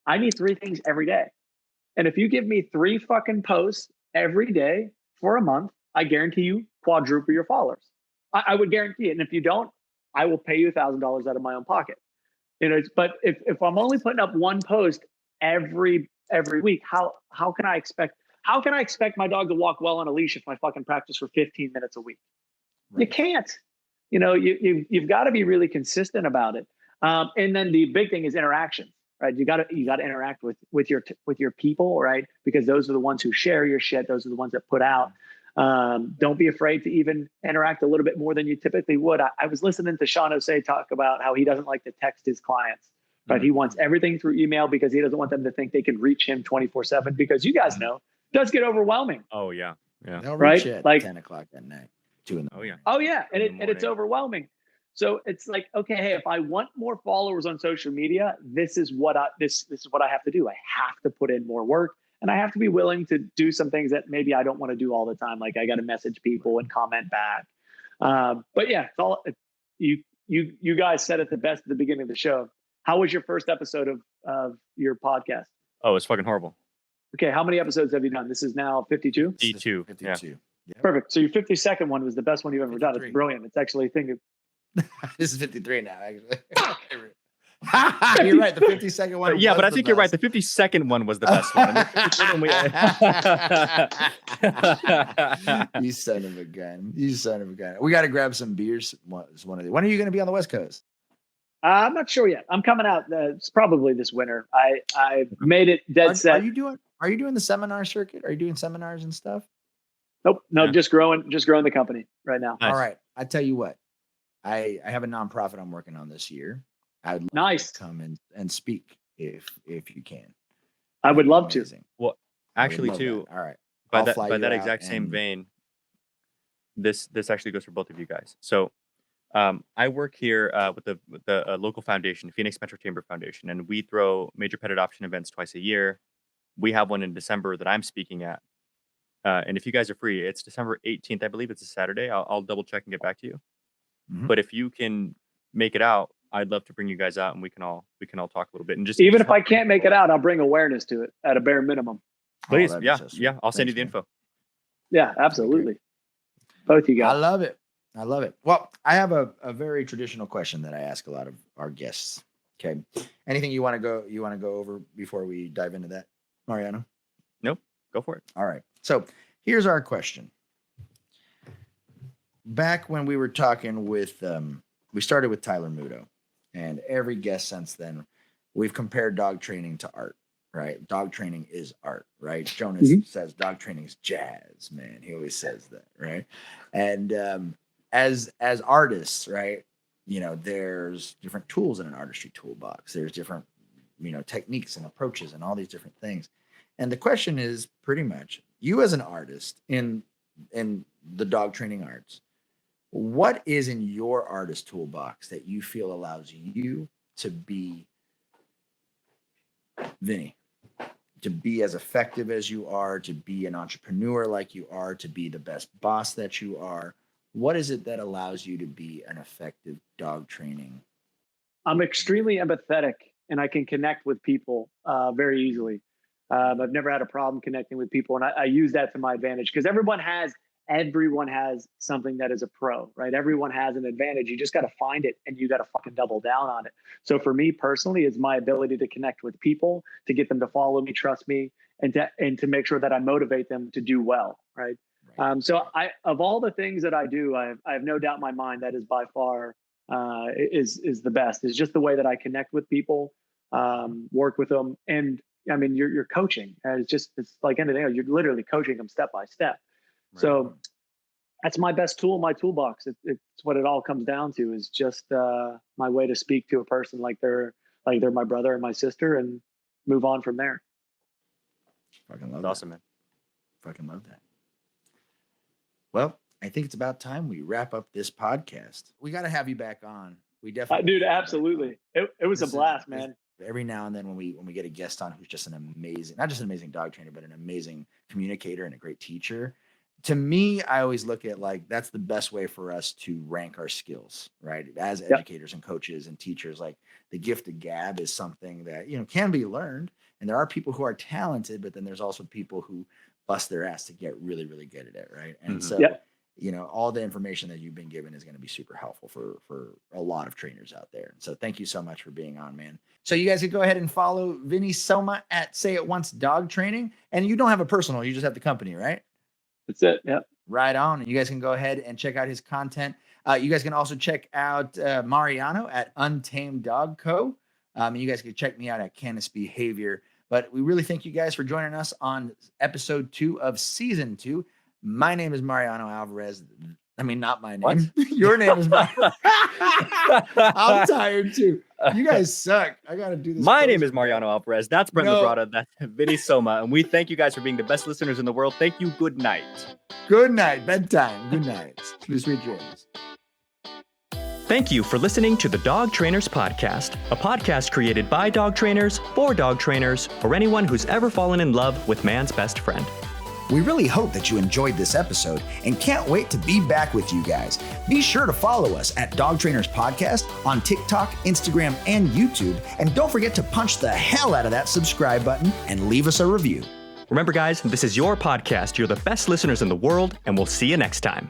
I need 3 things every day. And if you give me 3 fucking posts every day for a month, I guarantee you quadruple your followers. I would guarantee it. And if you don't, I will pay you $1,000 out of my own pocket. But if I'm only putting up 1 post every week, how can I expect my dog to walk well on a leash if I fucking practice for 15 minutes a week? Right. You can't. You've got to be really consistent about it. And then the big thing is interactions, right? You got to interact with your people, right? Because those are the ones who share your shit. Those are the ones that put out. Don't be afraid to even interact a little bit more than you typically would. I was listening to Sean Osei talk about how he doesn't like to text his clients, right? He wants everything through email because he doesn't want them to think they can reach him 24/7, because you guys know it does get overwhelming. Oh yeah. They'll right? reach at like 10 o'clock at night, 2 in the morning. Oh yeah, and it's overwhelming. So it's like, okay, hey, if I want more followers on social media, this is what I have to do. I have to put in more work, and I have to be willing to do some things that maybe I don't want to do all the time. Like I got to message people and comment back. But yeah, it's all you guys said it the best at the beginning of the show. How was your first episode of your podcast? Oh, it's fucking horrible. Okay, how many episodes have you done? This is now 52? 52. 52. Yeah. Yep. Perfect. So your 52nd one was the best one you've ever 53. done. It's brilliant. It's actually a thing. This is 53 now, actually. You're right. The 52nd one. Yeah, but I was think the you're right. best. The 52nd one was the best one. You son of a gun. You son of a gun. We got to grab some beers. One of the. When are you going to be on the West Coast? I'm not sure yet. I'm coming out. It's probably this winter. I made it dead set. Are you doing the seminar circuit? Are you doing seminars and stuff? Nope. No, Yeah. just growing the company right now. Nice. All right. I tell you what. I have a nonprofit I'm working on this year. I'd love Nice. to come and speak if you can. I would love to. Amazing. Well, I would actually, love too, that. All right. by I'll that fly by you that out exact same and- vein, this actually goes for both of you guys. So, I work here with the local foundation, Phoenix Metro Chamber Foundation, and we throw major pet adoption events twice a year. We have one in December that I'm speaking at, and if you guys are free, it's December 18th, I believe. It's a Saturday. I'll double check and get back to you. Mhm. But if you can make it out, I'd love to bring you guys out and we can all talk a little bit and just Even if I can't make it out, I'll bring awareness to it at a bare minimum. Please, that'd be yeah, so sweet. yeah. I'll send you Thanks, the man. info. Yeah, absolutely. Both you I guys. love it. I love it. Well, I have a very traditional question that I ask a lot of our guests. Okay. Anything you want to go over before we dive into that, Mariano? Nope, go for it. All right. So here's our question. Back when we were talking with, we started with Tyler Muto, and every guest since then, we've compared dog training to art, right? Dog training is art, right? Jonas says dog training is jazz, man. He always says that, right? And as artists, right? You know, there's different tools in an artistry toolbox. There's different, techniques and approaches and all these different things. And the question is pretty much, you as an artist in the dog training arts, what is in your artist toolbox that you feel allows you to be, Vinny, to be as effective as you are, to be an entrepreneur like you are, to be the best boss that you are? What is it that allows you to be an effective dog training? I'm extremely empathetic and I can connect with people very easily. I've never had a problem connecting with people, and I use that to my advantage because everyone has something that is a pro, right? Everyone has an advantage. You just got to find it and you got to fucking double down on it. So for me personally, it's my ability to connect with people, to get them to follow me, trust me, and to make sure that I motivate them to do well, right? So of all the things that I do, I have no doubt in my mind that is by far is the best. Is just the way that I connect with people, work with them, and I mean you're coaching. It's like anything else. You're literally coaching them step by step. Right. So that's my best tool in my toolbox. It's what it all comes down to is just my way to speak to a person like they're my brother and my sister and move on from there. Fucking love That's awesome, man. Fucking love that. Well, I think it's about time we wrap up this podcast. We got to have you back on. We definitely, dude, absolutely. It was a blast, man. Every now and then when we get a guest on who's just not just an amazing dog trainer, but an amazing communicator and a great teacher. To me, I always look at like that's the best way for us to rank our skills, right? As educators and coaches and teachers, like the gift of gab is something that can be learned. And there are people who are talented, but then there's also people who bust their ass to get really, really good at it, right? And so, all the information that you've been given is going to be super helpful for a lot of trainers out there. So thank you so much for being on, man. So you guys can go ahead and follow Vinnie Somma at Say It Once Dog Training. And you don't have a personal, you just have the company, right? That's it. Yeah. Right on. And you guys can go ahead and check out his content. You guys can also check out Mariano at Untamed Dog Co. And you guys can check me out at Canis Behavior. But we really thank you guys for joining us on episode 2 of season 2. My name is Mariano Alvarez. I mean, not my name. What? Your name is Mariano. I'm tired too. You guys suck. I got to do this. My name is Mariano Alvarez. That's Brent No. LaBrada. That's Vinnie Somma. And we thank you guys for being the best listeners in the world. Thank you. Good night. Good night. Bedtime. Good night. Sweet dreams. Thank you for listening to the Dog Trainers Podcast, a podcast created by dog trainers, for dog trainers, or anyone who's ever fallen in love with man's best friend. We really hope that you enjoyed this episode and can't wait to be back with you guys. Be sure to follow us at Dog Trainers Podcast on TikTok, Instagram, and YouTube. And don't forget to punch the hell out of that subscribe button and leave us a review. Remember, guys, this is your podcast. You're the best listeners in the world, and we'll see you next time.